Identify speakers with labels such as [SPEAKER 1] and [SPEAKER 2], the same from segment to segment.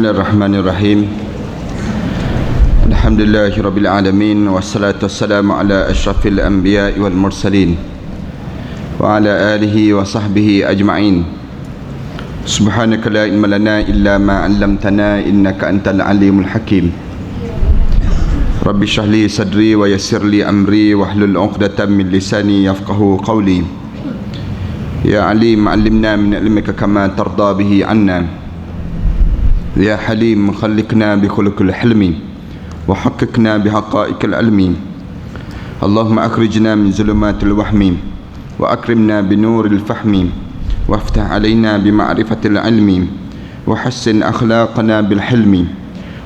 [SPEAKER 1] Bismillahirrahmanirrahim. Alhamdulillahirabbil alamin wassalatu wassalamu ala asyrafil anbiya'i wal mursalin wa ala alihi wa sahbihi ajma'in. Subhanaka la ilma lana illa ma 'allamtana innaka antal alimul hakim. Rabbi shrah li sadri wa yassir li amri wahlul 'uqdatam min lisani yafqahu qawli. Ya alim 'allimna min ilmika kama tarda bihi 'anna. Ya Halim khalliqna bi khuluqil hilmi wa haqiqna bi haqa'iqil ilmi. Allahumma akhrijna min zulumatil wahmi wa akrimna bi nuril fahmi waftah alaina bi ma'rifatil ilmi wa hassin akhlaqana bil hilmi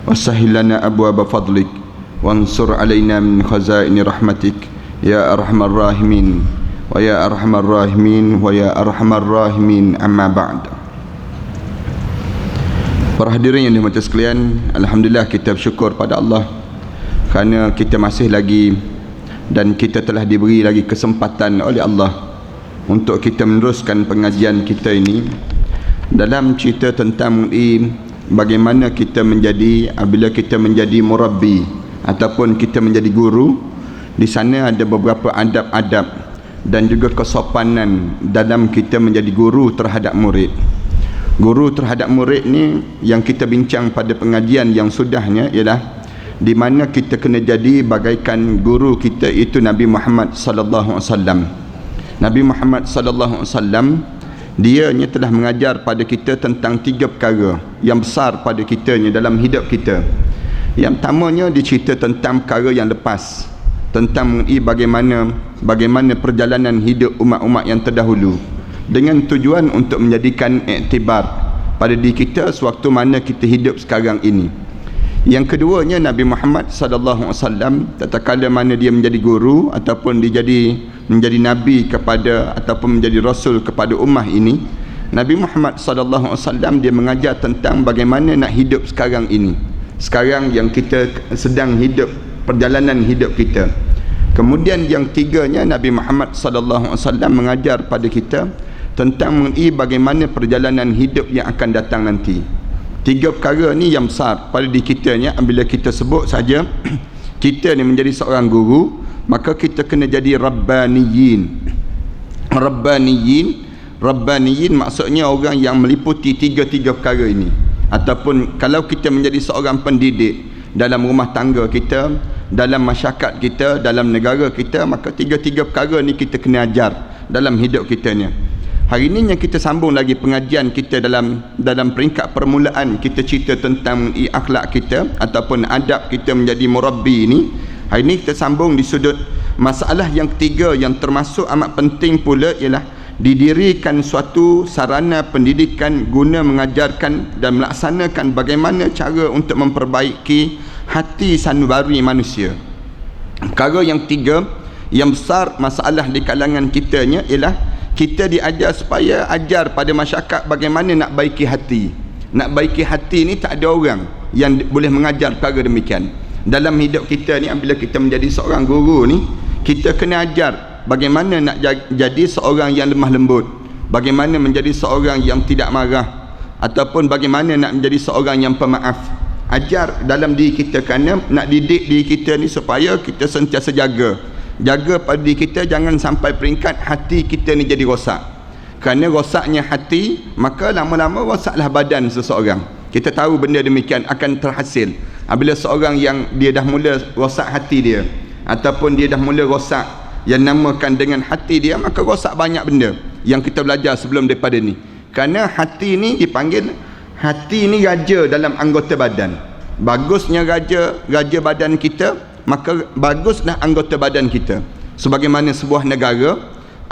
[SPEAKER 1] wa sahhil lana abwaaba fadlik wansur alaina min khazaini rahmatik ya arhamar rahimin wa ya arhamar rahimin wa ya arhamar rahimin. Amma ba'd. Para hadirin yang dirahmati sekalian, alhamdulillah kita bersyukur pada Allah kerana kita masih lagi dan kita telah diberi lagi kesempatan oleh Allah untuk kita meneruskan pengajian kita ini dalam cerita tentang bagaimana kita menjadi, apabila kita menjadi murabbi ataupun kita menjadi guru. Di sana ada beberapa adab-adab dan juga kesopanan dalam kita menjadi guru terhadap murid. Guru terhadap murid ni yang kita bincang pada pengajian yang sudahnya ialah di mana kita kena jadi bagaikan guru kita itu Nabi Muhammad sallallahu alaihi wasallam. Nabi Muhammad sallallahu alaihi wasallam dia telah mengajar pada kita tentang 3 perkara yang besar pada kita dalam hidup kita. Yang pertamanya dia cerita tentang perkara yang lepas, tentang bagaimana perjalanan hidup umat-umat yang terdahulu, dengan tujuan untuk menjadikan iktibar pada diri kita sewaktu mana kita hidup sekarang ini. Yang keduanya, Nabi Muhammad sallallahu alaihi wasallam tatkala mana dia menjadi guru ataupun dia menjadi nabi kepada ataupun menjadi rasul kepada ummah ini, Nabi Muhammad sallallahu alaihi wasallam dia mengajar tentang bagaimana nak hidup sekarang ini. Sekarang yang kita sedang hidup, perjalanan hidup kita. Kemudian yang tiganya, Nabi Muhammad sallallahu alaihi wasallam mengajar pada kita tentang mengenai bagaimana perjalanan hidup yang akan datang nanti. 3 perkara ni yang besar pada diri kita bila kita sebut saja kita ni menjadi seorang guru, maka kita kena jadi rabbaniyin. Rabbaniyin maksudnya orang yang meliputi 3 perkara ini. Ataupun kalau kita menjadi seorang pendidik dalam rumah tangga kita, dalam masyarakat kita, dalam negara kita, maka 3 perkara ni kita kena ajar dalam hidup kita ni. Hari ini yang kita sambung lagi pengajian kita dalam peringkat permulaan, kita cerita tentang akhlak kita ataupun adab kita menjadi murabbi ini. Hari ini kita sambung di sudut masalah yang ketiga yang termasuk amat penting pula, ialah didirikan suatu sarana pendidikan guna mengajarkan dan melaksanakan bagaimana cara untuk memperbaiki hati sanubari manusia. Perkara yang ketiga yang besar masalah di kalangan kita ialah kita diajar supaya ajar pada masyarakat bagaimana nak baiki hati. Nak baiki hati ni tak ada orang yang boleh mengajar perkara demikian. Dalam hidup kita ni, bila kita menjadi seorang guru ni, kita kena ajar bagaimana nak jadi seorang yang lemah lembut, bagaimana menjadi seorang yang tidak marah, ataupun bagaimana nak menjadi seorang yang pemaaf. Ajar dalam diri kita kerana nak didik diri kita ni supaya kita sentiasa jaga pada diri kita, jangan sampai peringkat hati kita ni jadi rosak. Kerana rosaknya hati, maka lama-lama rosaklah badan seseorang. Kita tahu benda demikian akan terhasil apabila seorang yang dia dah mula rosak hati dia, ataupun dia dah mula rosak yang namakan dengan hati dia, maka rosak banyak benda yang kita belajar sebelum daripada ni. Kerana hati ni dipanggil, hati ni raja dalam anggota badan. Bagusnya raja badan kita, maka baguslah anggota badan kita. Sebagaimana sebuah negara,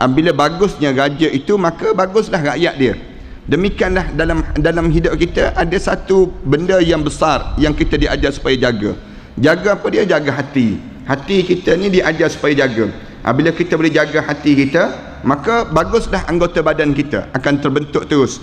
[SPEAKER 1] bila bagusnya raja itu, maka baguslah rakyat dia. Demikianlah dalam hidup kita ada satu benda yang besar yang kita diajar supaya jaga. Jaga apa dia? Jaga hati. Hati kita ni diajar supaya jaga. Bila kita boleh jaga hati kita, maka baguslah anggota badan kita akan terbentuk terus.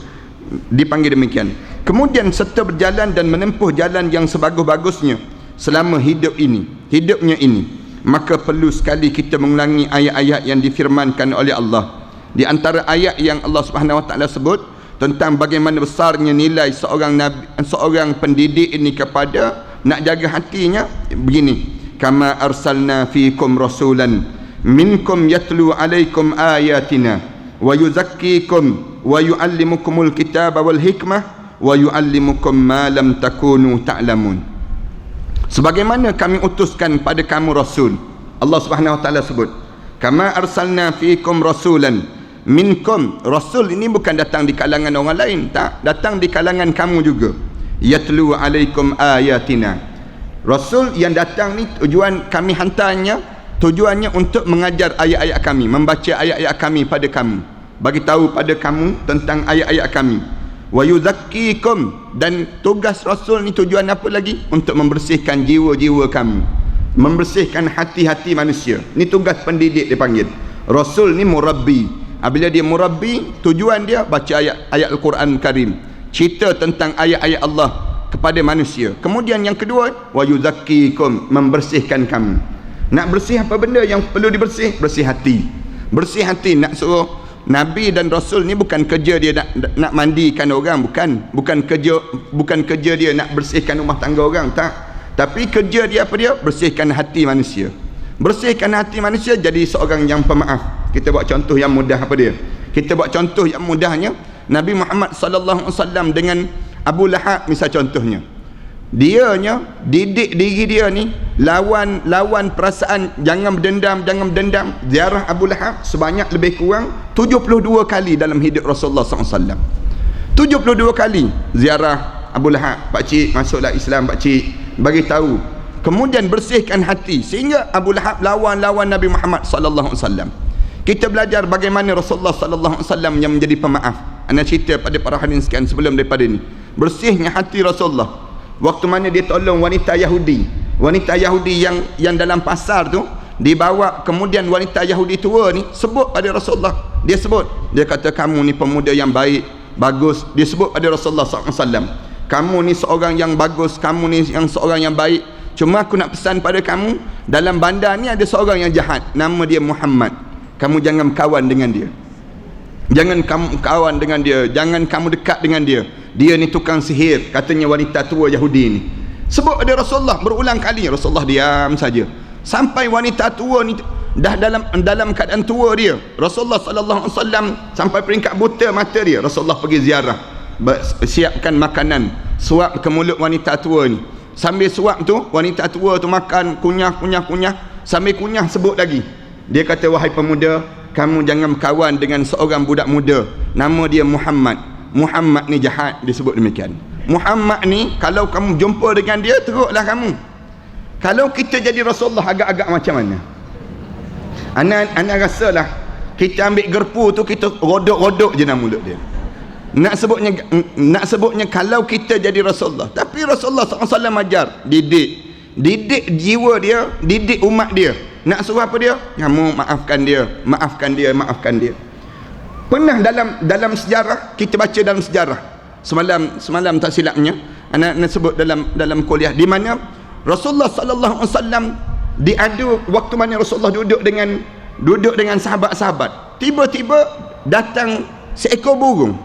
[SPEAKER 1] Dipanggil demikian. Kemudian serta berjalan dan menempuh jalan yang sebagus-bagusnya selama hidupnya ini, maka perlu sekali kita mengulangi ayat-ayat yang difirmankan oleh Allah. Di antara ayat yang Allah Subhanahu Wa Taala sebut, tentang bagaimana besarnya nilai seorang nabi, seorang pendidik ini kepada nak jaga hatinya. Begini, kama arsalna fiikum rasulan minkum yatlu alaikum ayatina wa yuzakkikum wa yuallimukumul kitaba wal hikmah wa yuallimukum ma lam takunu ta'lamun. Sebagaimana kami utuskan pada kamu rasul, Allah Subhanahu wa taala sebut, kama arsalna fiikum rasulan minkum. Rasul ini bukan datang di kalangan orang lain, tak, datang di kalangan kamu juga. Yatlu alaikum ayatina. Rasul yang datang ni tujuan kami hantarnya, tujuannya untuk mengajar ayat-ayat kami, membaca ayat-ayat kami pada kamu, bagi tahu pada kamu tentang ayat-ayat kami. Wa yuzakkikum, dan tugas rasul ni tujuan apa lagi? Untuk membersihkan jiwa-jiwa kamu, membersihkan hati-hati manusia. Ni tugas pendidik dipanggil. Rasul ni murabbi. Bila dia murabbi, tujuan dia baca ayat-ayat Al-Quran Karim, cerita tentang ayat-ayat Allah kepada manusia. Kemudian yang kedua, wa yuzakkikum, membersihkan kamu. Nak bersih apa benda yang perlu dibersih? Bersih hati. Bersih hati. Nak suruh Nabi dan Rasul ni bukan kerja dia nak mandikan orang, bukan kerja dia nak bersihkan rumah tangga orang, tak. Tapi kerja dia apa dia? Bersihkan hati manusia. Bersihkan hati manusia, jadi seorang yang pemaaf. Kita buat contoh yang mudah apa dia? Kita buat contoh yang mudahnya Nabi Muhammad sallallahu alaihi wasallam dengan Abu Lahab misal contohnya. Dianya didik diri dia ni lawan perasaan, jangan berdendam. Ziarah Abu Lahab sebanyak lebih kurang 72 kali dalam hidup Rasulullah SAW. 72 kali ziarah Abu Lahab. Pak cik masuklah Islam, pak cik, bagi tahu. Kemudian bersihkan hati sehingga Abu Lahab lawan Nabi Muhammad SAW. Kita belajar bagaimana Rasulullah SAW yang menjadi pemaaf. Ana cerita pada para hadirin sekalian sebelum daripada ni. Bersihnya hati Rasulullah waktu mana dia tolong wanita Yahudi yang dalam pasar tu, dibawa. Kemudian wanita Yahudi tua ni sebut pada Rasulullah, dia kata, kamu ni pemuda yang baik, bagus. Dia sebut pada Rasulullah SAW, kamu ni seorang yang bagus, kamu ni yang seorang yang baik. Cuma aku nak pesan pada kamu, dalam bandar ni ada seorang yang jahat, nama dia Muhammad. Kamu jangan kawan dengan dia, jangan kamu dekat dengan dia. Dia ni tukang sihir, katanya wanita tua Yahudi ni. Sebut ada Rasulullah berulang kali. Rasulullah diam saja sampai wanita tua ni dah dalam keadaan tua dia. Rasulullah sallallahu alaihi wasallam sampai peringkat buta mata dia. Rasulullah pergi ziarah, siapkan makanan, suap ke mulut wanita tua ni. Sambil suap tu, wanita tua tu makan, kunyah. Sambil kunyah sebut lagi. Dia kata, wahai pemuda, kamu jangan kawan dengan seorang budak muda, nama dia Muhammad. Muhammad ni jahat, disebut demikian. Muhammad ni kalau kamu jumpa dengan dia, teruklah kamu. Kalau kita jadi Rasulullah agak-agak macam mana? Ana rasalah kita ambil gerpu tu, kita rodok-rodok je dalam mulut dia. Nak sebutnya kalau kita jadi Rasulullah. Tapi Rasulullah SAW ajar, didik jiwa dia, didik umat dia. Nak suruh apa dia? Kamu maafkan dia. Pernah dalam sejarah, kita baca dalam sejarah semalam tak silapnya, anak sebut dalam kuliah, di mana Rasulullah sallallahu alaihi wasallam diadu waktu mana Rasulullah duduk dengan sahabat-sahabat. Tiba-tiba datang seekor burung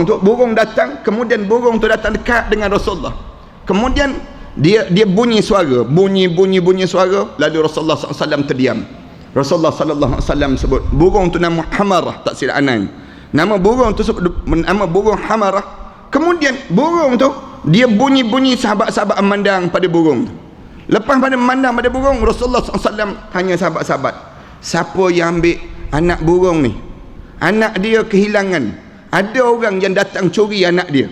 [SPEAKER 1] tu datang. Kemudian burung tu datang dekat dengan Rasulullah. Kemudian dia bunyi suara, bunyi suara. Lalu Rasulullah SAW terdiam. Rasulullah sallallahu alaihi wasallam sebut burung tu nama Hamarah, tak silap anan. Nama burung tu nama burung Hamarah. Kemudian burung tu dia bunyi, sahabat-sahabat memandang pada burung tu. Lepas pada memandang pada burung, Rasulullah SAW tanya sahabat-sahabat, siapa yang ambil anak burung ni? Anak dia kehilangan. Ada orang yang datang curi anak dia.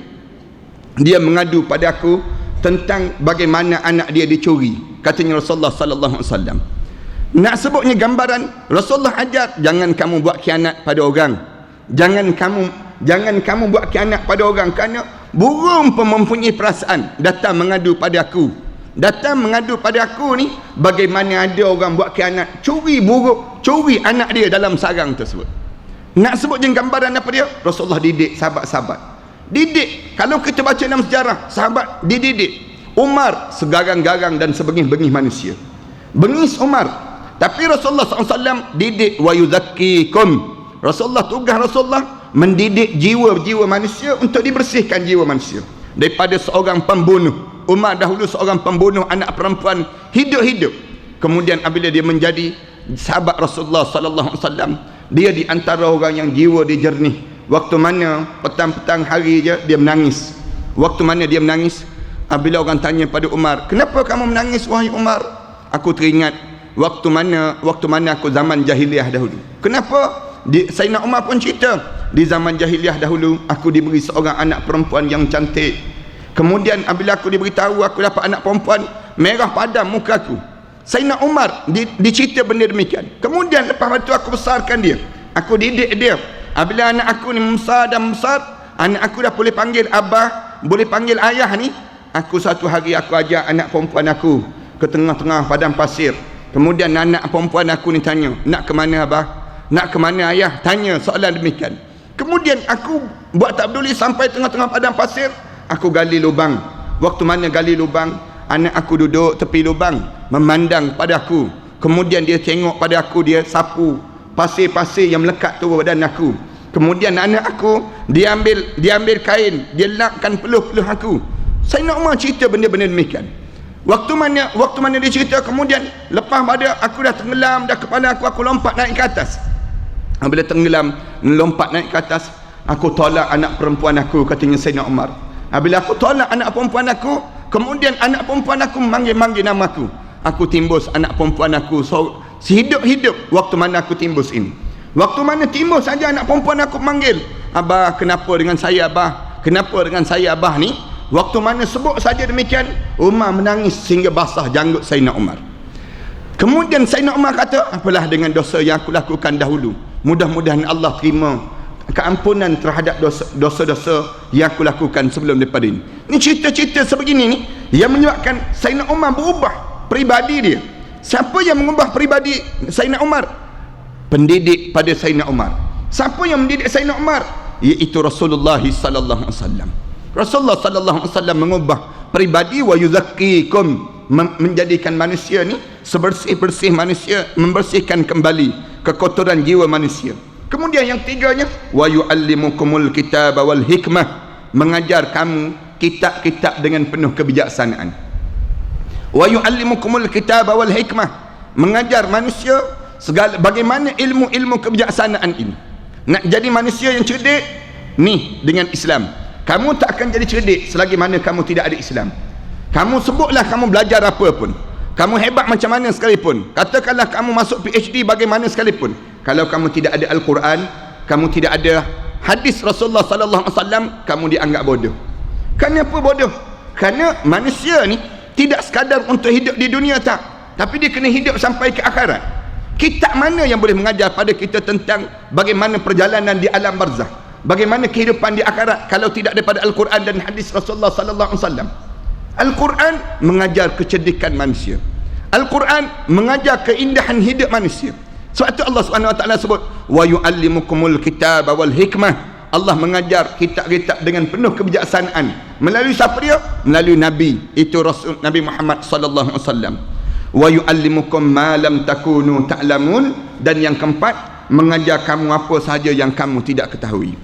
[SPEAKER 1] Dia mengadu pada aku tentang bagaimana anak dia dicuri, katanya Rasulullah sallallahu alaihi wasallam. Nak sebutnya gambaran, Rasulullah ajar jangan kamu buat khianat pada orang. Jangan kamu buat khianat pada orang, kerana burung pun mempunyai perasaan, datang mengadu pada aku ni, bagaimana ada orang buat khianat, curi burung, curi anak dia dalam sarang tersebut. Nak sebut je gambaran apa dia? Rasulullah didik sahabat-sahabat. Didik, kalau kita baca dalam sejarah, sahabat dididik. Umar segarang-garang dan sebengih-bengih manusia, bengis Umar. Tapi Rasulullah SAW didik wa yuzakkikum. Tugas Rasulullah mendidik jiwa-jiwa manusia untuk dibersihkan jiwa manusia daripada seorang pembunuh. Umar dahulu seorang pembunuh anak perempuan hidup-hidup. Kemudian apabila dia menjadi sahabat Rasulullah sallallahu alaihi wasallam, dia di antara orang yang jiwa dia jernih. Waktu mana petang-petang hari je dia menangis. Waktu mana dia menangis, bila orang tanya pada Umar, kenapa kamu menangis wahai Umar? Aku teringat waktu mana aku zaman jahiliah dahulu. Kenapa? Sayyidina Umar pun cerita, di zaman jahiliah dahulu aku diberi seorang anak perempuan yang cantik. Kemudian apabila aku diberitahu aku dapat anak perempuan, merah padam muka aku. Sayyidina Umar dicerita benda demikian. Kemudian lepas itu aku besarkan dia, aku didik dia. Apabila anak aku ni membesar dan besar, anak aku dah boleh panggil abah, boleh panggil ayah ni, aku satu hari aku ajak anak perempuan aku ke tengah-tengah padang pasir. Kemudian anak perempuan aku ni tanya, nak ke mana abah? Nak ke mana ayah? Tanya soalan demikian. Kemudian aku buat tak peduli sampai tengah-tengah padang pasir, aku gali lubang. Waktu mana gali lubang, anak aku duduk tepi lubang memandang pada aku. Kemudian dia tengok pada aku, dia sapu pasir-pasir yang melekat turun badan aku. Kemudian anak aku dia ambil kain, dia lapkan peluh-peluh aku. Sayyidina Umar cerita benda-benda demikian. Waktu mana dia cerita, kemudian lepas pada aku dah tenggelam dah kepala aku lompat naik ke atas. Bila tenggelam lompat naik ke atas, aku tolak anak perempuan aku, katanya Sayyidina Umar. Bila aku tolak anak perempuan aku, kemudian anak perempuan aku manggil nama aku. Aku timbus anak perempuan aku sehidup-hidup. Waktu mana aku timbus ini, waktu mana timbus saja anak perempuan aku manggil, abah kenapa dengan saya abah, kenapa dengan saya abah ni. Waktu mana sebut saja demikian, Umar menangis sehingga basah janggut Sayyidina Umar. Kemudian Sayyidina Umar kata, apalah dengan dosa yang aku lakukan dahulu, mudah-mudahan Allah terima keampunan terhadap dosa-dosa yang aku lakukan sebelum daripada ini. Ini cerita-cerita sebegini ni yang menyebabkan Sayyidina Umar berubah pribadi dia. Siapa yang mengubah pribadi Sayyidina Umar? Pendidik pada Sayyidina Umar. Siapa yang mendidik Sayyidina Umar? Iaitu Rasulullah sallallahu alaihi wasallam. Rasulullah sallallahu alaihi wasallam mengubah pribadi, wa yuzakkikum, menjadikan manusia ni sebersih-bersih manusia, membersihkan kembali kekotoran jiwa manusia. Kemudian yang tiganya, wa yuallimukumul kitaba wal hikmah, mengajar kamu kitab-kitab dengan penuh kebijaksanaan. Wa yuallimukumul kitaba wal hikmah, mengajar manusia segala bagaimana ilmu-ilmu kebijaksanaan ini. Nak jadi manusia yang cerdik ni dengan Islam. Kamu tak akan jadi cerdik selagi mana kamu tidak ada Islam. Kamu sebutlah kamu belajar apa pun, kamu hebat macam mana sekalipun, katakanlah kamu masuk PhD bagaimana sekalipun, kalau kamu tidak ada Al-Quran, kamu tidak ada hadis Rasulullah sallallahu alaihi wasallam, kamu dianggap bodoh. Kenapa bodoh? Kerana manusia ni tidak sekadar untuk hidup di dunia tak, tapi dia kena hidup sampai ke akhirat. Kitab mana yang boleh mengajar pada kita tentang bagaimana perjalanan di alam barzah, bagaimana kehidupan di akhirat, kalau tidak daripada Al-Quran dan hadis Rasulullah sallallahu alaihi wasallam? Al-Quran mengajar kecerdikan manusia. Al-Quran mengajar keindahan hidup manusia. Sebab itu Allah Subhanahu wa taala sebut, wa yuallimukumul kitaba wal hikmah. Allah mengajar kitab-kitab dengan penuh kebijaksanaan. Melalui siapa dia? Melalui Nabi, itu Rasul Nabi Muhammad sallallahu alaihi wasallam. Wa yuallimukum ma lam takunu ta'lamun, dan yang keempat, mengajar kamu apa sahaja yang kamu tidak ketahui.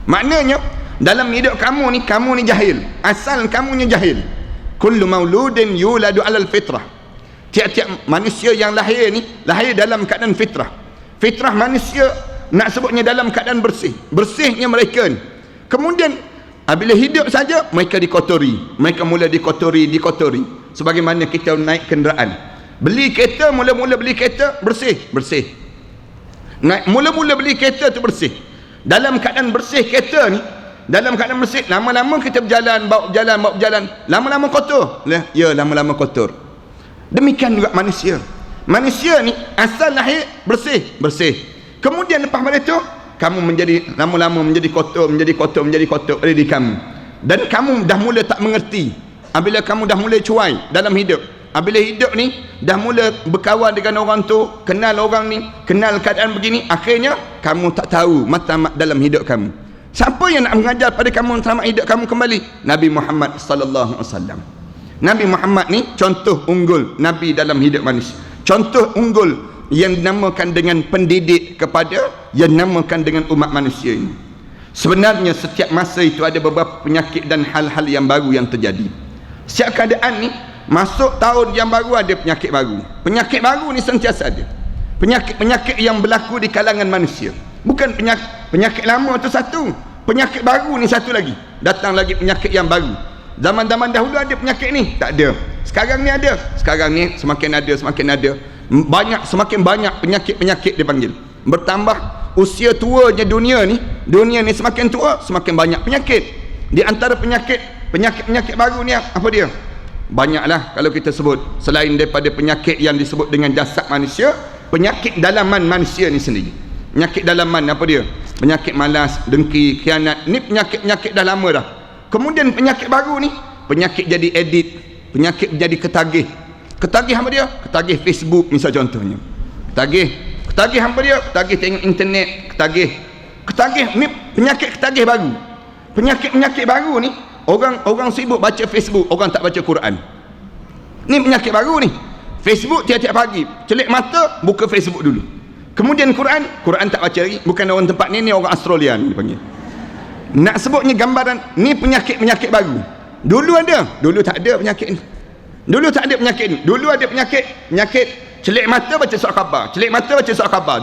[SPEAKER 1] Maknanya dalam hidup kamu ni jahil, asal kamu ni jahil. Kullu mauludin yuladu alal fitrah. Tiap-tiap manusia yang lahir ni lahir dalam keadaan fitrah. Fitrah manusia nak sebutnya dalam keadaan bersih. Bersihnya mereka ni. Kemudian bila hidup saja mereka dikotori. Mereka mula dikotori. Sebagaimana kita naik kenderaan. Beli kereta, mula-mula beli kereta bersih. Mula-mula beli kereta tu bersih. Dalam keadaan bersih kereta ni, dalam keadaan bersih, lama-lama kita bawa berjalan, lama-lama kotor. Ya, lama-lama kotor. Demikian juga manusia. Manusia ni asal lahir bersih. Kemudian lepas pada itu, kamu menjadi lama-lama menjadi kotor pada diri kamu. Dan kamu dah mula tak mengerti. Apabila kamu dah mula cuai dalam hidup, apabila hidup ni dah mula berkawan dengan orang tu, kenal orang ni, kenal keadaan begini, akhirnya kamu tak tahu matlamat dalam hidup kamu. Siapa yang nak mengajar pada kamu matlamat hidup kamu kembali? Nabi Muhammad sallallahu alaihi wasallam. Nabi Muhammad ni contoh unggul Nabi dalam hidup manusia. Contoh unggul yang dinamakan dengan pendidik kepada, yang dinamakan dengan umat manusia ini. Sebenarnya setiap masa itu ada beberapa penyakit dan hal-hal yang baru yang terjadi. Setiap keadaan ni, masuk tahun yang baru ada penyakit baru. Penyakit baru ni sentiasa ada. Penyakit-penyakit yang berlaku di kalangan manusia. Bukan penyakit lama tu satu, penyakit baru ni satu lagi. Datang lagi penyakit yang baru. Zaman-zaman dahulu ada penyakit ni? Tak ada. Sekarang ni ada. Sekarang ni semakin ada. Semakin banyak penyakit-penyakit dipanggil. Bertambah usia tuanya dunia ni semakin tua, semakin banyak penyakit. Di antara penyakit baru ni apa dia? Banyaklah kalau kita sebut. Selain daripada penyakit yang disebut dengan jasad manusia, penyakit dalaman manusia ni sendiri. Penyakit dalaman apa dia? Penyakit malas, dengki, khianat. Ni penyakit dah lama dah. Kemudian penyakit baru ni, penyakit jadi edit, penyakit jadi ketagih. Ketagih apa dia? Ketagih Facebook misal contohnya. Ketagih apa dia? Ketagih tengok internet, ketagih ni penyakit ketagih baru. Penyakit baru ni, orang sibuk baca Facebook, orang tak baca Quran. Ni penyakit baru ni. Facebook tiap-tiap pagi, celik mata buka Facebook dulu. Kemudian Quran tak baca lagi. Bukan orang tempat ni orang Australia ni dipanggil. Nak sebutnya gambaran ni penyakit baru. Dulu tak ada penyakit ni. Dulu ada penyakit celik mata baca surat khabar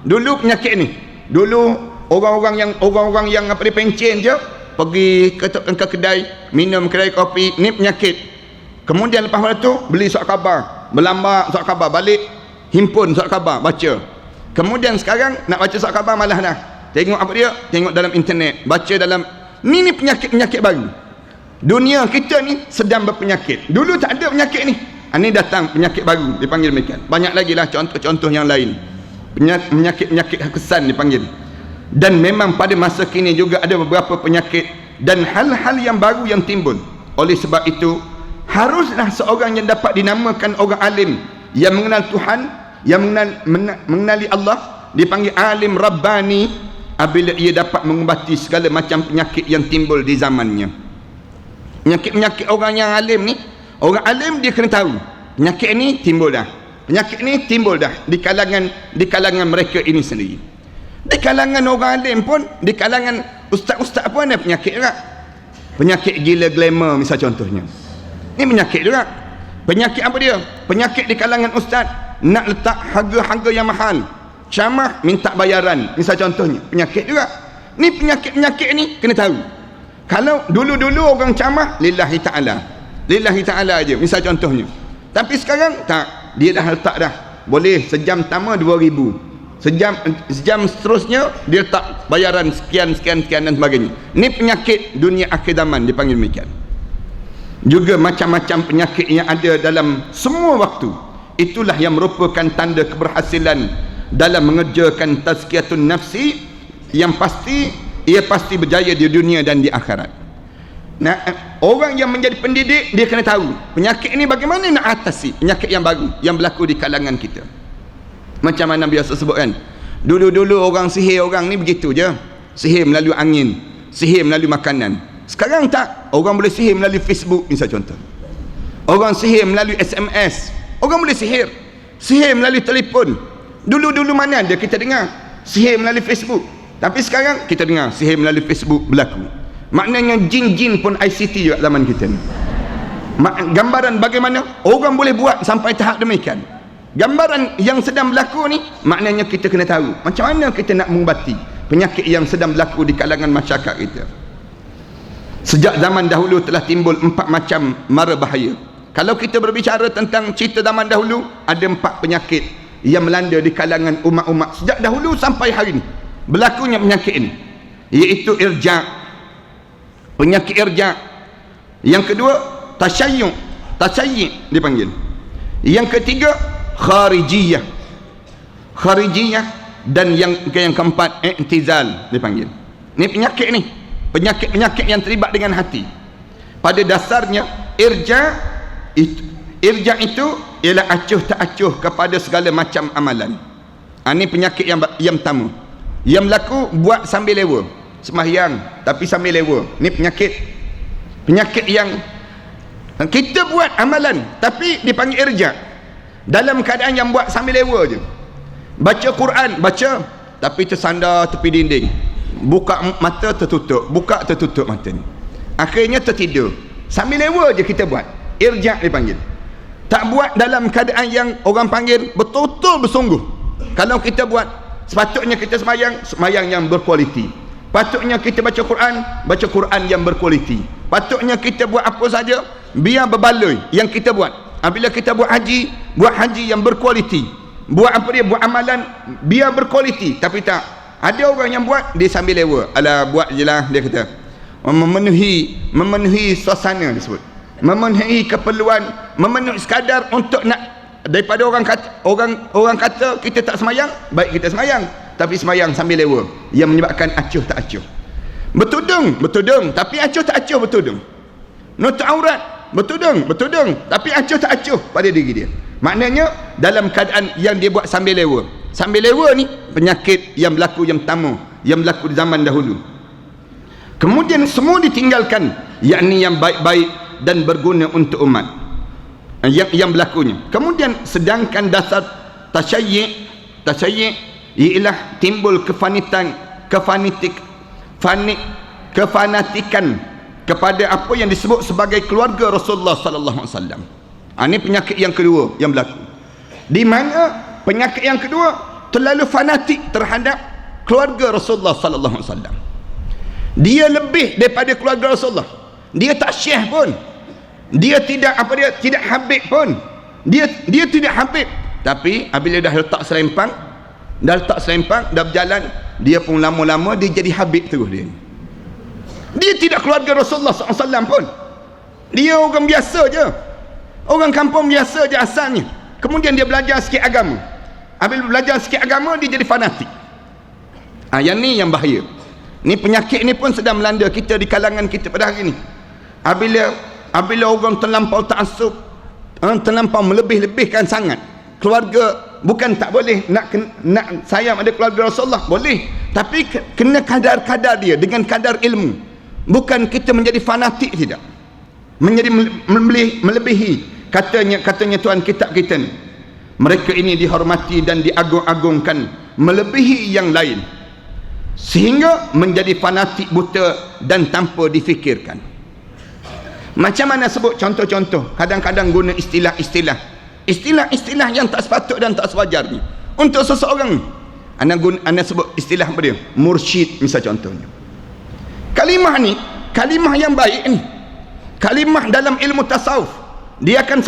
[SPEAKER 1] dulu penyakit ni. Dulu orang-orang yang apa dia pencen je pergi ke kedai, minum kedai kopi, ni penyakit. Kemudian lepas tu beli surat khabar, berlambak surat khabar, balik himpun surat khabar, baca. Kemudian sekarang nak baca surat khabar malah dah. Tengok apa dia? Tengok dalam internet, baca dalam ni penyakit baru. Dunia kita ni sedang berpenyakit. Dulu tak ada penyakit ni. Ini datang penyakit baru dipanggil demikian. Banyak lagi lah contoh-contoh yang lain. Penyakit kesan dipanggil. Dan memang pada masa kini juga ada beberapa penyakit dan hal-hal yang baru yang timbul. Oleh sebab itu, haruslah seorang yang dapat dinamakan orang alim, yang mengenal Tuhan, yang mengenali Allah, dipanggil alim Rabbani, apabila ia dapat mengubati segala macam penyakit yang timbul di zamannya. Penyakit orang yang alim ni, orang alim dia kena tahu penyakit ni timbul dah di kalangan mereka ini sendiri. Di kalangan orang alim pun, di kalangan ustaz-ustaz pun ada penyakit juga. Penyakit gila glamour misal contohnya, ni penyakit juga. Penyakit apa dia? Penyakit di kalangan ustaz, nak letak harga-harga yang mahal, camah minta bayaran misal contohnya, penyakit juga. Ni penyakit ni kena tahu. Kalau dulu-dulu orang camah lillahi ta'ala aja misal contohnya. Tapi sekarang tak, dia dah letak dah. Boleh sejam pertama 2,000. Sejam seterusnya dia letak bayaran sekian dan sebagainya. Ni penyakit dunia akhir zaman dipanggil demikian. Juga macam-macam penyakit yang ada dalam semua waktu. Itulah yang merupakan tanda keberhasilan dalam mengerjakan tazkiyatun nafsi, yang pasti ia pasti berjaya di dunia dan di akhirat. Nah, orang yang menjadi pendidik dia kena tahu penyakit ni bagaimana nak atasi penyakit yang baru yang berlaku di kalangan kita. Macam mana biasa sebut kan, dulu-dulu orang sihir orang ni begitu je, sihir melalui angin, sihir melalui makanan. Sekarang tak, orang boleh sihir melalui Facebook misal contoh, orang sihir melalui SMS, orang boleh sihir melalui telefon. Dulu-dulu mana ada kita dengar sihir melalui Facebook, tapi sekarang kita dengar sihir melalui Facebook berlaku. Maknanya jin-jin pun ICT juga zaman kita ni. Gambaran bagaimana orang boleh buat sampai tahap demikian. Gambaran yang sedang berlaku ni, maknanya kita kena tahu macam mana kita nak mengubati penyakit yang sedang berlaku di kalangan masyarakat kita. Sejak zaman dahulu telah timbul 4 macam mara bahaya. Kalau kita berbicara tentang cerita zaman dahulu, ada 4 penyakit yang melanda di kalangan umat-umat sejak dahulu sampai hari ini. Berlakunya penyakit ini, iaitu irja', penyakit irja'. Yang kedua tasyayyi' dipanggil. Yang ketiga kharijiyah, dan yang keempat i'tizal dipanggil. Ini penyakit ni, penyakit yang terlibat dengan hati. Pada dasarnya irja' itu ialah acuh tak acuh kepada segala macam amalan. Ini penyakit yang pertama, yang berlaku buat sambil lewa, sembahyang tapi sambil lewa. Ni penyakit yang kita buat amalan tapi dipanggil irja', dalam keadaan yang buat sambil lewa je. Baca Quran, baca tapi tersandar tepi dinding, buka mata tertutup, buka tertutup mata ni. Akhirnya tertidur. Sambil lewa je kita buat. Irja' dipanggil. Tak buat dalam keadaan yang orang panggil betul-betul bersungguh. Kalau kita buat, sepatutnya kita semayang yang berkualiti. Patutnya kita baca Quran yang berkualiti. Patutnya kita buat apa saja, biar berbaloi yang kita buat. Bila kita buat haji yang berkualiti. Buat apa dia? Buat amalan biar berkualiti. Tapi tak, ada orang yang buat, dia sambil lewa. Alah, buat je lah, dia kata. Memenuhi suasana disebut. Memenuhi keperluan, memenuhi sekadar untuk nak, daripada orang kata kita tak semayang, baik kita semayang, tapi semayang sambil lewa, yang menyebabkan acuh tak acuh. Bertudung, tapi acuh tak acuh bertudung. Nutup aurat, bertudung, tapi acuh tak acuh pada diri dia. Maknanya dalam keadaan yang dia buat sambil lewa. Sambil lewa ni penyakit yang berlaku yang pertama, yang berlaku di zaman dahulu. Kemudian semua ditinggalkan, yakni yang baik-baik dan berguna untuk umat yang berlakunya. Kemudian sedangkan dasar tasyayyi' ialah timbul kefanatikan kepada apa yang disebut sebagai keluarga Rasulullah sallallahu alaihi wasallam. Ini penyakit yang kedua yang berlaku. Di mana penyakit yang kedua terlalu fanatik terhadap keluarga Rasulullah sallallahu alaihi wasallam. Dia lebih daripada keluarga Rasulullah. Dia tak syekh pun. Dia tidak tidak habib pun. Dia tidak habib. Tapi apabila dah letak selempang, dah berjalan, dia pun lama-lama dia jadi habib terus dia. Dia tidak keluarga Rasulullah SAW pun. Dia orang biasa je. Orang kampung biasa je asalnya. Kemudian dia belajar sikit agama. Apabila belajar sikit agama, dia jadi fanatik. Yang ni yang bahaya. Ni penyakit ni pun sedang melanda kita di kalangan kita pada hari ni. Apabila orang terlampau ta'assub, terlampau melebih-lebihkan sangat keluarga, bukan tak boleh nak sayang ada keluarga Rasulullah, boleh, tapi kena kadar-kadar dia dengan kadar ilmu. Bukan kita menjadi fanatik, tidak, menjadi melebihi. Katanya Tuhan kitab kita ni, mereka ini dihormati dan diagung-agungkan melebihi yang lain, sehingga menjadi fanatik buta dan tanpa difikirkan. Macam mana sebut contoh-contoh, kadang-kadang guna istilah-istilah yang tak sepatut dan tak sewajarnya untuk seseorang. Anda sebut istilah apa dia? Mursyid misal contohnya. Kalimah ni, kalimah yang baik ni, kalimah dalam ilmu tasawuf, dia akan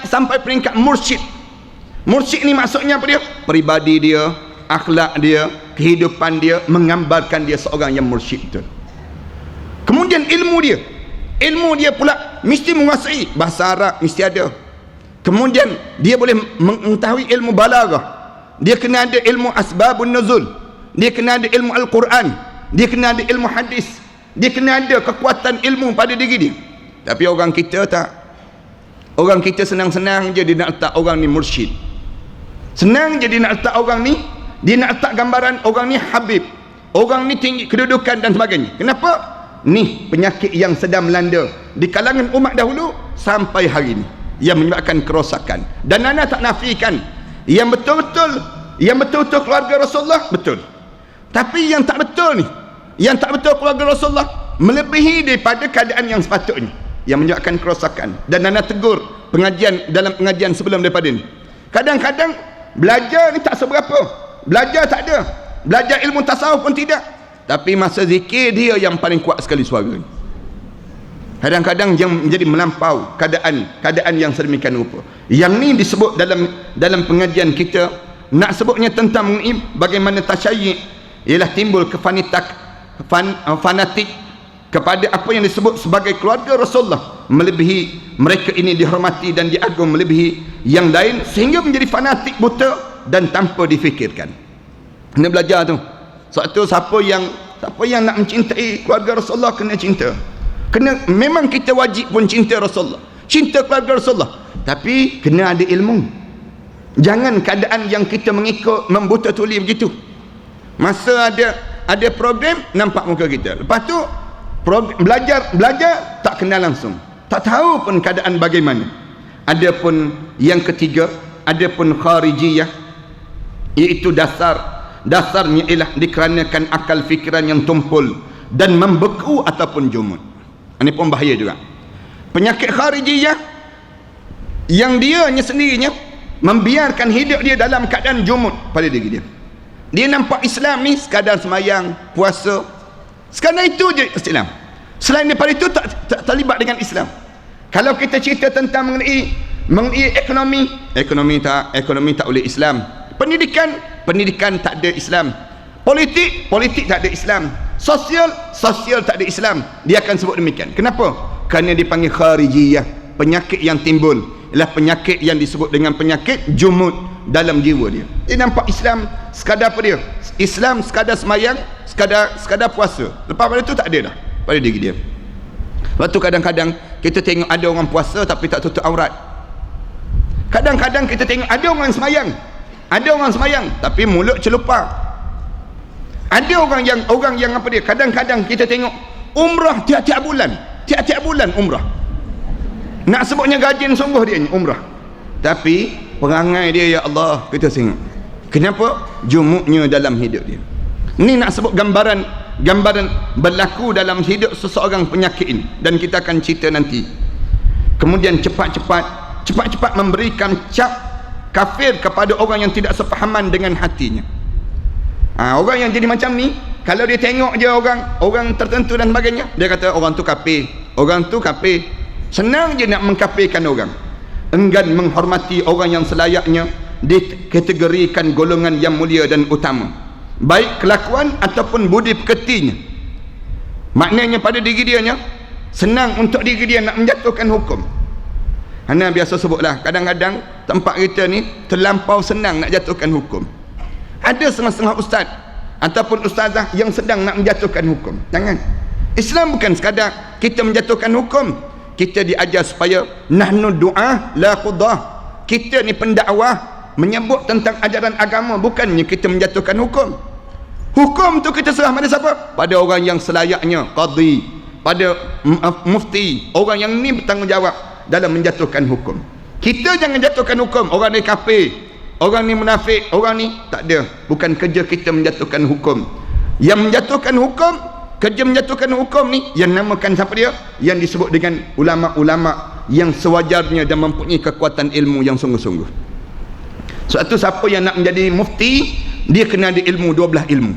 [SPEAKER 1] sampai peringkat mursyid. Mursyid ni maksudnya apa dia? Peribadi dia, akhlak dia, kehidupan dia menggambarkan dia seorang yang mursyid betul. Kemudian ilmu dia pula mesti menguasai bahasa Arab, mesti ada. Kemudian dia boleh mengetahui ilmu balaghah, dia kena ada ilmu asbabun nuzul, dia kena ada ilmu Al-Quran, dia kena ada ilmu hadis, dia kena ada kekuatan ilmu pada diri dia. Tapi orang kita tak. Orang kita senang-senang je dia nak letak orang ni mursyid, senang je dia nak letak orang ni, dia nak letak gambaran orang ni habib, orang ni tinggi kedudukan dan sebagainya. Kenapa? Ni penyakit yang sedang melanda di kalangan umat dahulu sampai hari ni, yang menyebabkan kerosakan. Dan anda tak nafikan yang betul-betul keluarga Rasulullah betul, tapi yang tak betul ni, yang tak betul keluarga Rasulullah melebihi daripada keadaan yang sepatutnya, yang menyebabkan kerosakan. Dan anda tegur dalam pengajian sebelum daripada ni, kadang-kadang belajar ni tak seberapa, belajar tak ada, belajar ilmu tasawuf pun tidak, tapi masa zikir dia yang paling kuat sekali suara ni. Kadang-kadang yang menjadi melampau keadaan yang sedemikian rupa. Yang ni disebut dalam pengajian kita, nak sebutnya tentang bagaimana tasyayyi' ialah timbul fanatik kepada apa yang disebut sebagai keluarga Rasulullah, melebihi mereka ini dihormati dan diagung melebihi yang lain, sehingga menjadi fanatik buta dan tanpa difikirkan. Kena belajar tu. Sebab tu siapa yang nak mencintai keluarga Rasulullah kena cinta. Memang kita wajib pun cinta Rasulullah, cinta keluarga Rasulullah, tapi kena ada ilmu. Jangan keadaan yang kita mengikut membuta tuli begitu. Masa ada program nampak muka kita, lepas tu belajar tak kenal langsung, tak tahu pun keadaan bagaimana. Adapun yang ketiga, adapun kharijiyah, iaitu dasar dasarnya ialah dikarenakan akal fikiran yang tumpul dan membeku ataupun jumud. Ini pun bahaya juga. Penyakit kharijiyah yang dianya sendirinya membiarkan hidup dia dalam keadaan jumud pada diri dia. Dia nampak Islam ni sekadar semayang, puasa, sekadar itu je Islam. Selain daripada itu tak terlibat dengan Islam. Kalau kita cerita tentang mengenai ekonomi tak boleh Islam. Pendidikan tak ada Islam. Politik tak ada Islam. Sosial tak ada Islam. Dia akan sebut demikian. Kenapa? Kerana dipanggil kharijiyah. Penyakit yang timbul ialah penyakit yang disebut dengan penyakit jumud dalam jiwa dia. Dia nampak Islam sekadar apa dia? Islam sekadar semayang, sekadar puasa. Lepas pada itu tak ada dah pada diri dia. Waktu kadang-kadang kita tengok ada orang puasa tapi tak tutup aurat. Kadang-kadang kita tengok ada orang semayang tapi mulut celupar. Ada orang yang apa dia? Kadang-kadang kita tengok umrah tiap-tiap bulan umrah. Nak sebutnya gajin sungguh dia umrah. Tapi perangai dia, ya Allah, kita tengok. Kenapa? Jumudnya dalam hidup dia. Ini nak sebut gambaran berlaku dalam hidup seseorang penyakit ini, dan kita akan cerita nanti. Kemudian cepat-cepat memberikan cap kafir kepada orang yang tidak sepahaman dengan hatinya. Orang yang jadi macam ni, kalau dia tengok je orang tertentu dan sebagainya, dia kata orang tu kafir. Senang je nak mengkafirkan orang. Enggan menghormati orang yang selayaknya dikategorikan golongan yang mulia dan utama, baik kelakuan ataupun budi pekertinya. Maknanya pada diri dia senang untuk diri dia nak menjatuhkan hukum. Ana biasa sebutlah, kadang-kadang tempat kita ni terlampau senang nak jatuhkan hukum. Ada setengah-setengah ustaz ataupun ustazah yang sedang nak menjatuhkan hukum. Jangan. Islam bukan sekadar kita menjatuhkan hukum. Kita diajar supaya nahnu du'ah la qudah. Kita ni pendakwah menyebut tentang ajaran agama, bukannya kita menjatuhkan hukum. Hukum tu kita serah pada siapa? Pada orang yang selayaknya, qadhi, pada mufti, orang yang ni bertanggungjawab dalam menjatuhkan hukum. Kita jangan jatuhkan hukum, orang ni kafir, orang ni munafik, orang ni tak ada. Bukan kerja kita menjatuhkan hukum. Yang menjatuhkan hukum, kerja menjatuhkan hukum ni yang namakan siapa dia? Yang disebut dengan ulama-ulama yang sewajarnya dan mempunyai kekuatan ilmu yang sungguh-sungguh. Suatu siapa yang nak menjadi mufti, dia kena ada ilmu, 12 ilmu.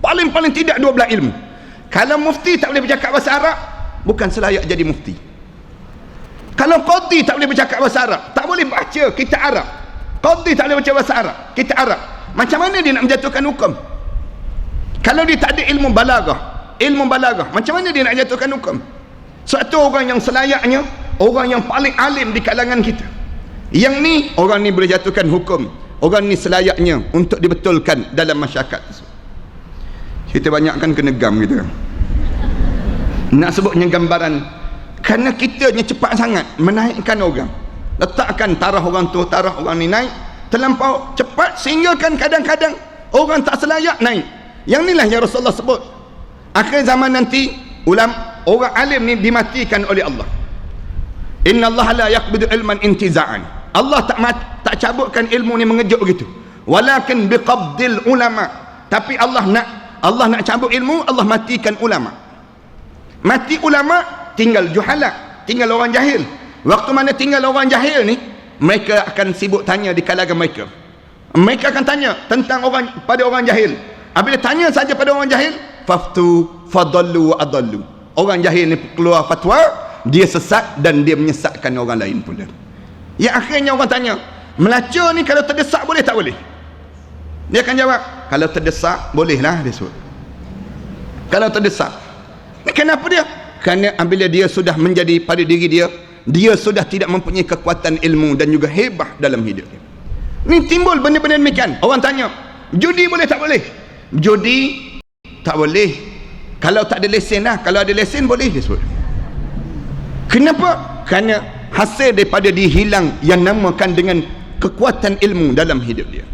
[SPEAKER 1] Paling tidak 12 ilmu. Kalau mufti tak boleh bercakap bahasa Arab, bukan selayak jadi mufti. Kalau qadhi tak boleh bercakap bahasa Arab, tak boleh baca kitab Arab. Qadhi tak boleh baca bahasa Arab, kitab Arab, macam mana dia nak menjatuhkan hukum? Kalau dia tak ada ilmu balaghah, macam mana dia nak jatuhkan hukum? Suatu orang yang selayaknya, orang yang paling alim di kalangan kita, yang ni orang ni boleh jatuhkan hukum, orang ni selayaknya untuk dibetulkan dalam masyarakat. Kita banyakkan kena gam kita nak sebutnya gambaran, kerana kitanya cepat sangat menaikkan orang, letakkan taraf orang tu, taraf orang ni naik terlampau cepat sehingga kan kadang-kadang orang tak selayak naik. Yang inilah yang Rasulullah sebut akhir zaman nanti orang alim ni dimatikan oleh Allah. Inna Allah la yaqbidu ilman intiza'an. Allah tak cabutkan ilmu ni mengejut begitu. Walakin biqabdil ulama. Tapi Allah nak cabut ilmu, Allah matikan ulama. Mati ulama, tinggal juhala, tinggal orang jahil. Waktu mana tinggal orang jahil ni, mereka akan sibuk tanya di kalangan mereka. Mereka akan tanya tentang pada orang jahil. Apabila tanya saja pada orang jahil, faftu fadallu wa adallu. Orang jahil ni keluar fatwa, dia sesat dan dia menyesatkan orang lain pula. Ya, akhirnya orang tanya, melacur ni kalau terdesak boleh tak boleh? Dia akan jawab, kalau terdesak bolehlah, dia sebut. Kalau terdesak. Kenapa dia? Kerana apabila dia sudah menjadi pada diri dia, dia sudah tidak mempunyai kekuatan ilmu dan juga hebah dalam hidup dia. Ni timbul benda-benda demikian. Orang tanya, judi boleh tak boleh? Judi tak boleh kalau tak ada lesen lah. Kalau ada lesen boleh, dia sebut. Kenapa? Kerana hasil daripada dihilang yang namakan dengan kekuatan ilmu dalam hidup dia.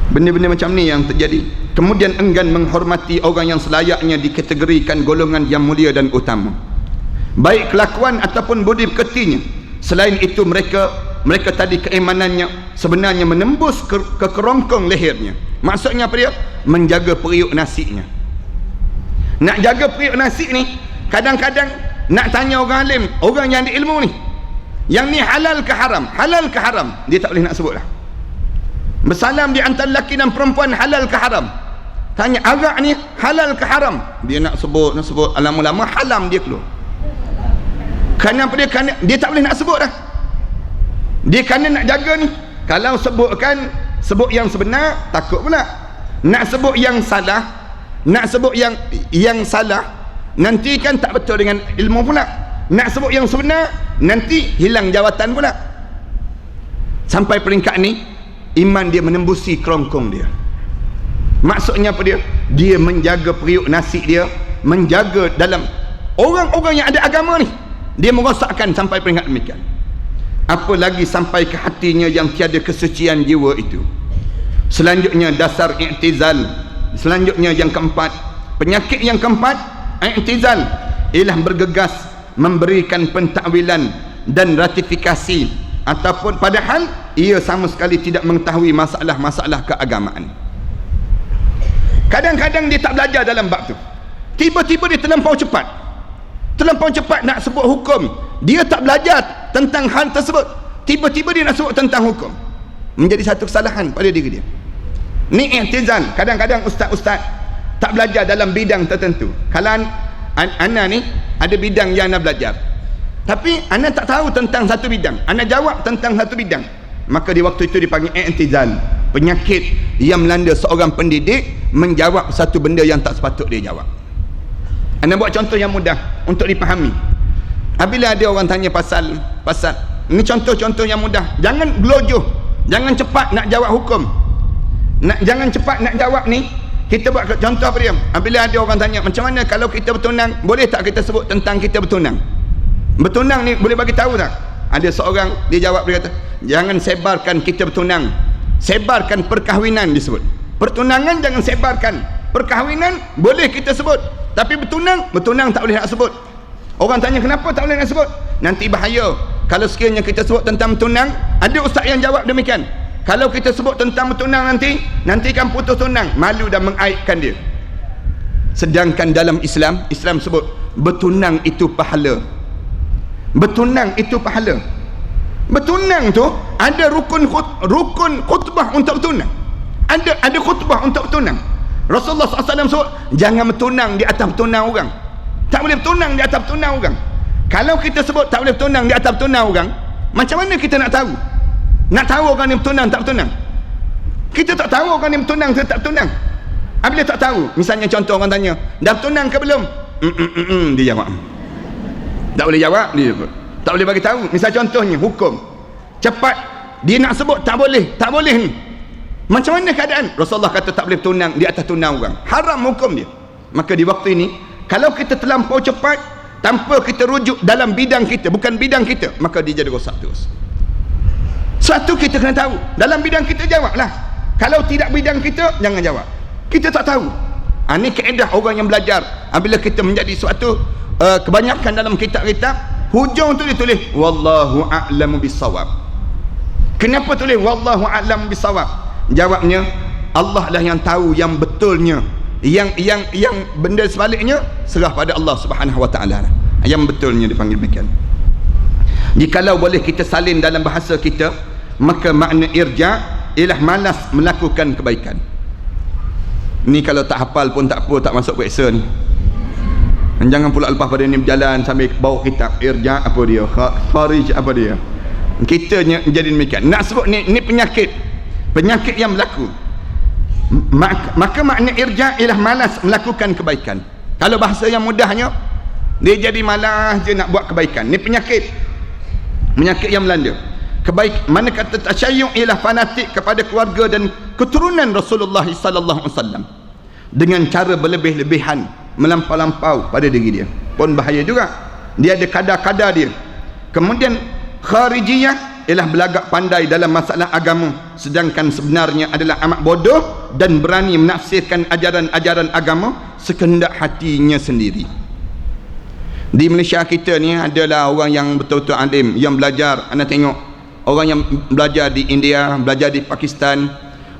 [SPEAKER 1] Benda-benda macam ni yang terjadi. Kemudian enggan menghormati orang yang selayaknya dikategorikan golongan yang mulia dan utama, baik kelakuan ataupun budi pekertinya. Selain itu mereka mereka tadi keimanannya sebenarnya menembus ke kerongkong lehernya. Maksudnya apa dia? Menjaga periuk nasinya. Nak jaga periuk nasi ni, kadang-kadang nak tanya orang alim, orang yang ada ilmu ni, yang ni halal ke haram? Halal ke haram? Dia tak boleh nak sebut lah. Bersalam di antara lelaki dan perempuan halal ke haram? Tanya arak ni halal ke haram? Dia nak sebut lama-lama halam dia keluar. Kerana apa dia? Kerana dia tak boleh nak sebut dah. Dia kerana nak jaga ni. Kalau sebut yang sebenar, takut pula. Nak sebut yang salah, nanti kan tak betul dengan ilmu pula. Nak sebut yang sebenar, nanti hilang jawatan pula. Sampai peringkat ni, iman dia menembusi kerongkong dia. Maksudnya apa dia? Dia menjaga periuk nasi dia, menjaga dalam orang-orang yang ada agama ni, dia merosakkan sampai peringkat demikian. Apa lagi sampai ke hatinya yang tiada kesucian jiwa itu. Selanjutnya dasar i'tizal. Selanjutnya yang keempat, penyakit yang keempat, i'tizal, ialah bergegas memberikan pentakwilan dan ratifikasi, ataupun padahal ia sama sekali tidak mengetahui masalah-masalah keagamaan. Kadang-kadang dia tak belajar dalam bab tu, tiba-tiba dia terlampau cepat nak sebut hukum. Dia tak belajar tentang hal tersebut, tiba-tiba dia nak sebut tentang hukum. Menjadi satu kesalahan pada diri dia. Ni i'tizal. Kadang-kadang ustaz-ustaz tak belajar dalam bidang tertentu. Kalau ana ni ada bidang yang ana belajar, tapi ana tak tahu tentang satu bidang, ana jawab tentang satu bidang, maka di waktu itu dipanggil i'tizal. Penyakit yang melanda seorang pendidik menjawab satu benda yang tak sepatut dia jawab. Ana buat contoh yang mudah untuk dipahami. Apabila ada orang tanya pasal ini contoh-contoh yang mudah. Jangan gelojoh, jangan cepat nak jawab hukum, jangan cepat nak jawab ni. Kita buat contoh apa dia? Apabila ada orang tanya, macam mana kalau kita bertunang, boleh tak kita sebut tentang kita bertunang? Bertunang ni boleh bagi tahu tak? Ada seorang dia jawab, dia kata, jangan sebarkan kita bertunang, sebarkan perkahwinan disebut. Pertunangan jangan sebarkan, perkahwinan boleh kita sebut, tapi bertunang tak boleh nak sebut. Orang tanya kenapa tak boleh nak sebut? Nanti bahaya kalau sekiranya kita sebut tentang bertunang. Ada ustaz yang jawab demikian, kalau kita sebut tentang bertunang nanti kan putus tunang, malu dan mengaibkan dia. Sedangkan dalam Islam sebut bertunang itu pahala. Bertunang itu pahala. Bertunang tu ada rukun khutbah untuk bertunang. Ada khutbah untuk bertunang. Rasulullah SAW sebut jangan bertunang di atas bertunang orang. Tak boleh bertunang di atas bertunang orang. Kalau kita sebut tak boleh bertunang di atas bertunang orang, macam mana kita nak tahu? Nak tahu orang ni bertunang tak bertunang? Kita tak tahu orang ni bertunang ke tak bertunang. Apabila tak tahu, misalnya contoh orang tanya, dah bertunang ke belum? Dia jawab. Tak boleh jawab, dia tak boleh bagi tahu. Misal contohnya hukum, cepat dia nak sebut tak boleh ni. Macam mana keadaan? Rasulullah kata tak boleh bertunang di atas tunang orang. Haram hukum dia. Maka di waktu ini, kalau kita terlampau cepat tanpa kita rujuk dalam bidang kita, bukan bidang kita, maka dia jadi rosak terus. Satu kita kena tahu, dalam bidang kita jawablah. Kalau tidak bidang kita, jangan jawab. Kita tak tahu. Ini kaedah orang yang belajar. Apabila kita menjadi suatu kebanyakan dalam kitab-kitab, hujung tu dia tulis wallahu a'lamu bissawab. Kenapa tulis wallahu a'lamu bissawab? Jawabnya Allah lah yang tahu yang betulnya. Yang benda sebaliknya serah pada Allah Subhanahu wa taala. Yang betulnya dipanggil demikian. Jikalau boleh kita salin dalam bahasa kita, maka makna irja ialah malas melakukan kebaikan. Ni kalau tak hafal pun tak apa, tak masuk periksa ni. Jangan pula lepas pada ni berjalan sambil bawa kitab irja apa dia, kharij apa dia. Kita jadi demikian. Nak sebut ni penyakit yang berlaku. Maka makna irja ialah malas melakukan kebaikan. Kalau bahasa yang mudahnya, dia jadi malas je nak buat kebaikan. Ni penyakit yang melanda. Mana kata tasyayyu'h ialah fanatik kepada keluarga dan keturunan Rasulullah sallallahu alaihi wasallam dengan cara berlebih-lebihan, melampau-lampau pada diri dia. Pun bahaya juga. Dia ada kadar-kadar dia. Kemudian kharijiyah ialah belagak pandai dalam masalah agama, sedangkan sebenarnya adalah amat bodoh dan berani menafsirkan ajaran-ajaran agama sekehendak hatinya sendiri. Di Malaysia kita ni adalah orang yang betul-betul alim, yang belajar. Anda tengok orang yang belajar di India, belajar di Pakistan,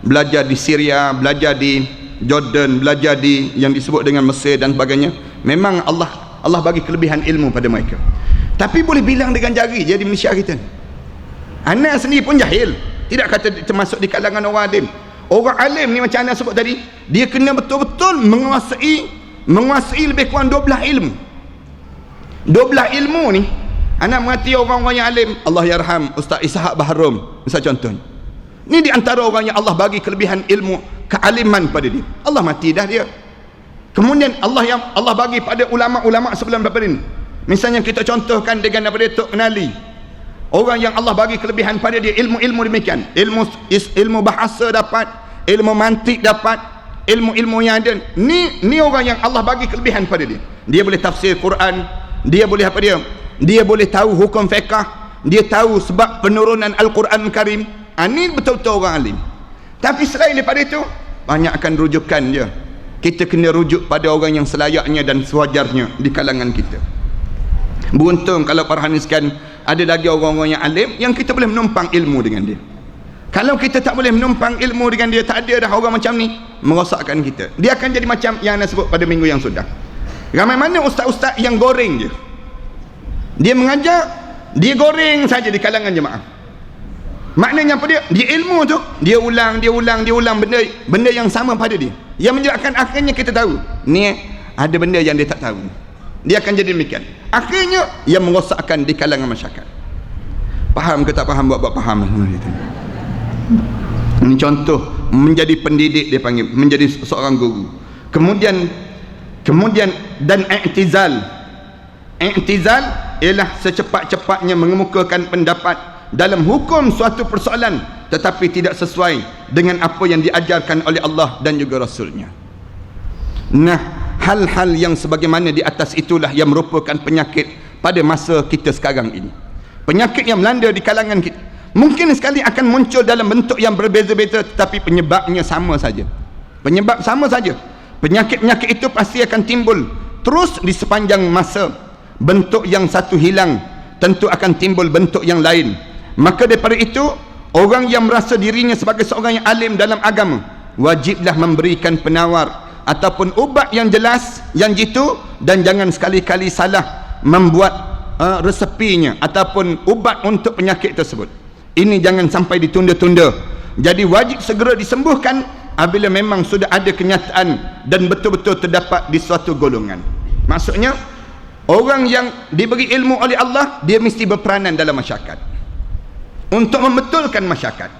[SPEAKER 1] belajar di Syria, belajar di Jordan, belajar di yang disebut dengan Mesir dan sebagainya. Memang Allah bagi kelebihan ilmu pada mereka. Tapi boleh bilang dengan jari je di Malaysia kita. Anak sendiri pun jahil, tidak kata termasuk di kalangan orang alim. Orang alim ni macam Anak sebut tadi, dia kena betul-betul menguasai lebih kurang 12 ilmu. 12 ilmu ni Anak mengerti orang-orang yang alim. Allah yarham Ustaz Ishaq Baharum misal contohnya. Ni di antara orang yang Allah bagi kelebihan ilmu, kealiman pada dia. Allah mati dah dia. Kemudian Allah bagi pada ulama-ulama sebelum daripada ni. Misalnya kita contohkan dengan daripada Tok Kenali. Orang yang Allah bagi kelebihan pada dia, ilmu-ilmu demikian. Ilmu bahasa dapat, ilmu mantik dapat, ilmu-ilmu yang ada. Ni orang yang Allah bagi kelebihan pada dia. Dia boleh tafsir Quran, dia boleh apa dia? Dia boleh tahu hukum fiqh, dia tahu sebab penurunan Al-Quran Karim. Ini betul-betul orang alim. Tapi selain daripada itu, banyakkan rujukan je. Kita kena rujuk pada orang yang selayaknya dan sewajarnya di kalangan kita. Beruntung kalau perhatikan, ada lagi orang-orang yang alim yang kita boleh menumpang ilmu dengan dia. Kalau kita tak boleh menumpang ilmu dengan dia, tak ada dah orang macam ni merosakkan kita. Dia akan jadi macam yang Anda sebut pada minggu yang sudah. Ramai mana ustaz-ustaz yang goreng je. Dia mengajar, dia goreng saja di kalangan jemaah. Maknanya apa dia? Dia ilmu tu, dia ulang benda yang sama pada dia. Yang menyebabkan akhirnya kita tahu, ni ada benda yang dia tak tahu. Dia akan jadi demikian. Akhirnya yang merosakkan di kalangan masyarakat. Faham ke tak faham? Buat faham. Ini contoh menjadi pendidik, dia panggil menjadi seorang guru. Kemudian dan i'tizal ialah secepat-cepatnya mengemukakan pendapat dalam hukum suatu persoalan tetapi tidak sesuai dengan apa yang diajarkan oleh Allah dan juga Rasulnya. Nah, hal-hal yang sebagaimana di atas itulah yang merupakan penyakit pada masa kita sekarang ini. Penyakit yang melanda di kalangan kita. Mungkin sekali akan muncul dalam bentuk yang berbeza-beza, tetapi penyebabnya sama saja. Penyebab sama saja. Penyakit-penyakit itu pasti akan timbul terus di sepanjang masa. Bentuk yang satu hilang, tentu akan timbul bentuk yang lain. Maka daripada itu, orang yang merasa dirinya sebagai seorang yang alim dalam agama, wajiblah memberikan penawar ataupun ubat yang jelas, yang jitu, dan jangan sekali-kali salah membuat resepinya ataupun ubat untuk penyakit tersebut. Ini jangan sampai ditunda-tunda. Jadi wajib segera disembuhkan apabila memang sudah ada kenyataan dan betul-betul terdapat di suatu golongan. Maksudnya, orang yang diberi ilmu oleh Allah, dia mesti berperanan dalam masyarakat untuk membetulkan masyarakat.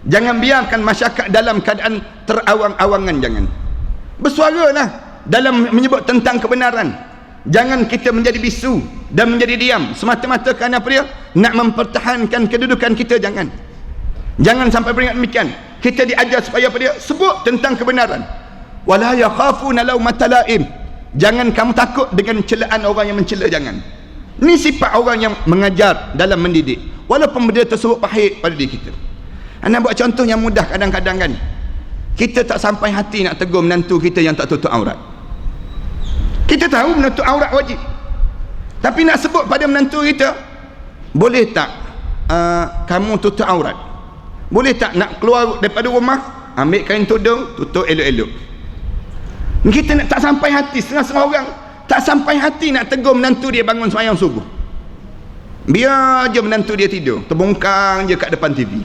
[SPEAKER 1] Jangan biarkan masyarakat dalam keadaan terawang-awangan. Jangan bersuaralah dalam menyebut tentang kebenaran. Jangan kita menjadi bisu dan menjadi diam semata-mata kerana apa dia? Nak mempertahankan kedudukan kita. Jangan sampai beringat demikian. Kita diajar supaya apa dia? Sebut tentang kebenaran. Wala yakhafuna laumata laim. Jangan kamu takut dengan celaan orang yang mencela. Jangan. Ini sifat orang yang mengajar dalam mendidik, walaupun benda tersebut pahit pada diri kita. Anda buat contoh yang mudah. Kadang-kadang kan kita tak sampai hati nak tegur menantu kita yang tak tutup aurat. Kita tahu menutup aurat wajib, tapi nak sebut pada menantu kita, boleh tak kamu tutup aurat? Boleh tak nak keluar daripada rumah, ambil kain tudung, tutup elok-elok? Kita nak tak sampai hati. Setengah-setengah orang tak sampai hati nak tegur menantu dia bangun sembahyang subuh. Biar je menantu dia tidur, terbongkang je kat depan TV.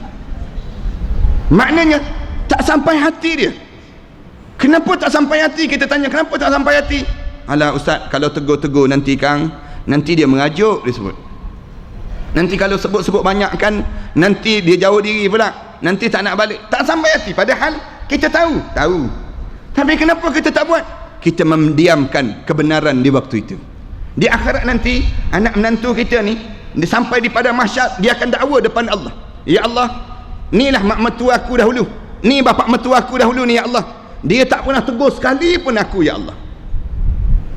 [SPEAKER 1] Maknanya tak sampai hati dia. Kenapa tak sampai hati? Kita tanya, kenapa tak sampai hati? Alah ustaz, kalau tegur-tegur nanti kang, nanti dia mengajuk, dia sebut. Nanti kalau sebut-sebut banyak kan, nanti dia jauh diri pula, nanti tak nak balik. Tak sampai hati. Padahal kita tahu. Tapi kenapa kita tak buat? Kita mendiamkan kebenaran di waktu itu. Di akhirat nanti, anak menantu kita ni, dia sampai di padang mahsyar, dia akan dakwa depan Allah. Ya Allah, inilah mak mertua aku dahulu, ni bapak mertua aku dahulu ni ya Allah. Dia tak pernah tegur sekali pun aku ya Allah.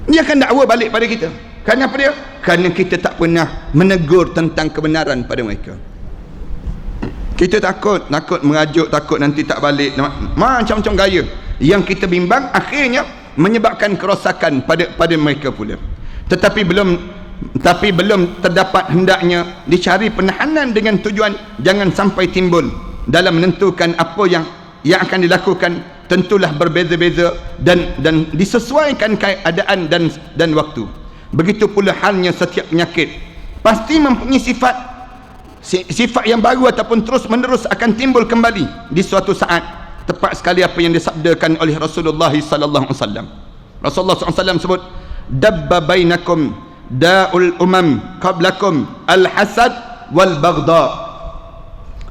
[SPEAKER 1] Dia akan dakwa balik pada kita. Kerana apa dia? Kerana kita tak pernah menegur tentang kebenaran pada mereka. Kita takut merajuk, takut nanti tak balik, macam-macam gaya yang kita bimbang, akhirnya menyebabkan kerosakan pada mereka pula. Tetapi belum tapi belum terdapat, hendaknya dicari penahanan dengan tujuan jangan sampai timbul dalam menentukan apa yang akan dilakukan. Tentulah berbeza-beza dan disesuaikan keadaan dan waktu. Begitu pula halnya setiap penyakit pasti mempunyai sifat yang baru ataupun terus menerus akan timbul kembali di suatu saat. Tepat sekali apa yang disabdakan oleh Rasulullah sallallahu alaihi wasallam. Rasulullah sallallahu alaihi wasallam sebut, dabba bainakum da'ul umam qablakum al-hasad wal baghdha.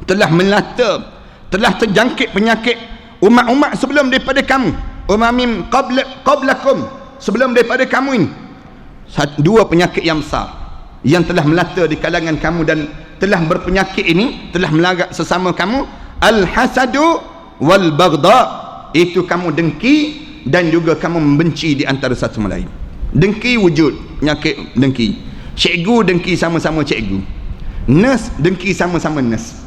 [SPEAKER 1] Telah melata, telah terjangkit penyakit umat-umat sebelum daripada kamu, umamim qablakum, sebelum daripada kamu ini. Dua penyakit yang besar yang telah melata di kalangan kamu dan telah berpenyakit ini, telah melarat sesama kamu. Al-hasadu wal baghdha, itu kamu dengki dan juga kamu membenci di antara satu sama lain. Dengki wujud, penyakit dengki. Cikgu dengki sama-sama cikgu, nurse dengki sama-sama nurse.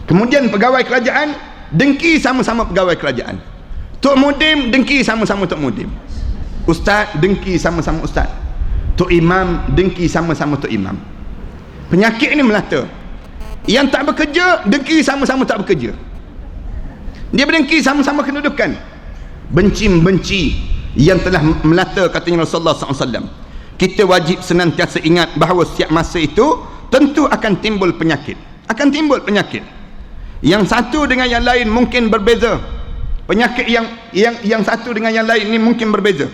[SPEAKER 1] Kemudian pegawai kerajaan dengki sama-sama pegawai kerajaan. Tok Mudim dengki sama-sama Tok Mudim. Ustaz dengki sama-sama ustaz. Tok Imam dengki sama-sama Tok Imam. Penyakit ini melata. Yang tak bekerja dengki sama-sama tak bekerja. Dia berdengki sama-sama kedudukan. Benci-benci yang telah melata, katanya Rasulullah SAW. Kita wajib senantiasa ingat bahawa setiap masa itu tentu akan timbul penyakit. Akan timbul penyakit. Yang satu dengan yang lain mungkin berbeza. Penyakit yang satu dengan yang lain ini mungkin berbeza.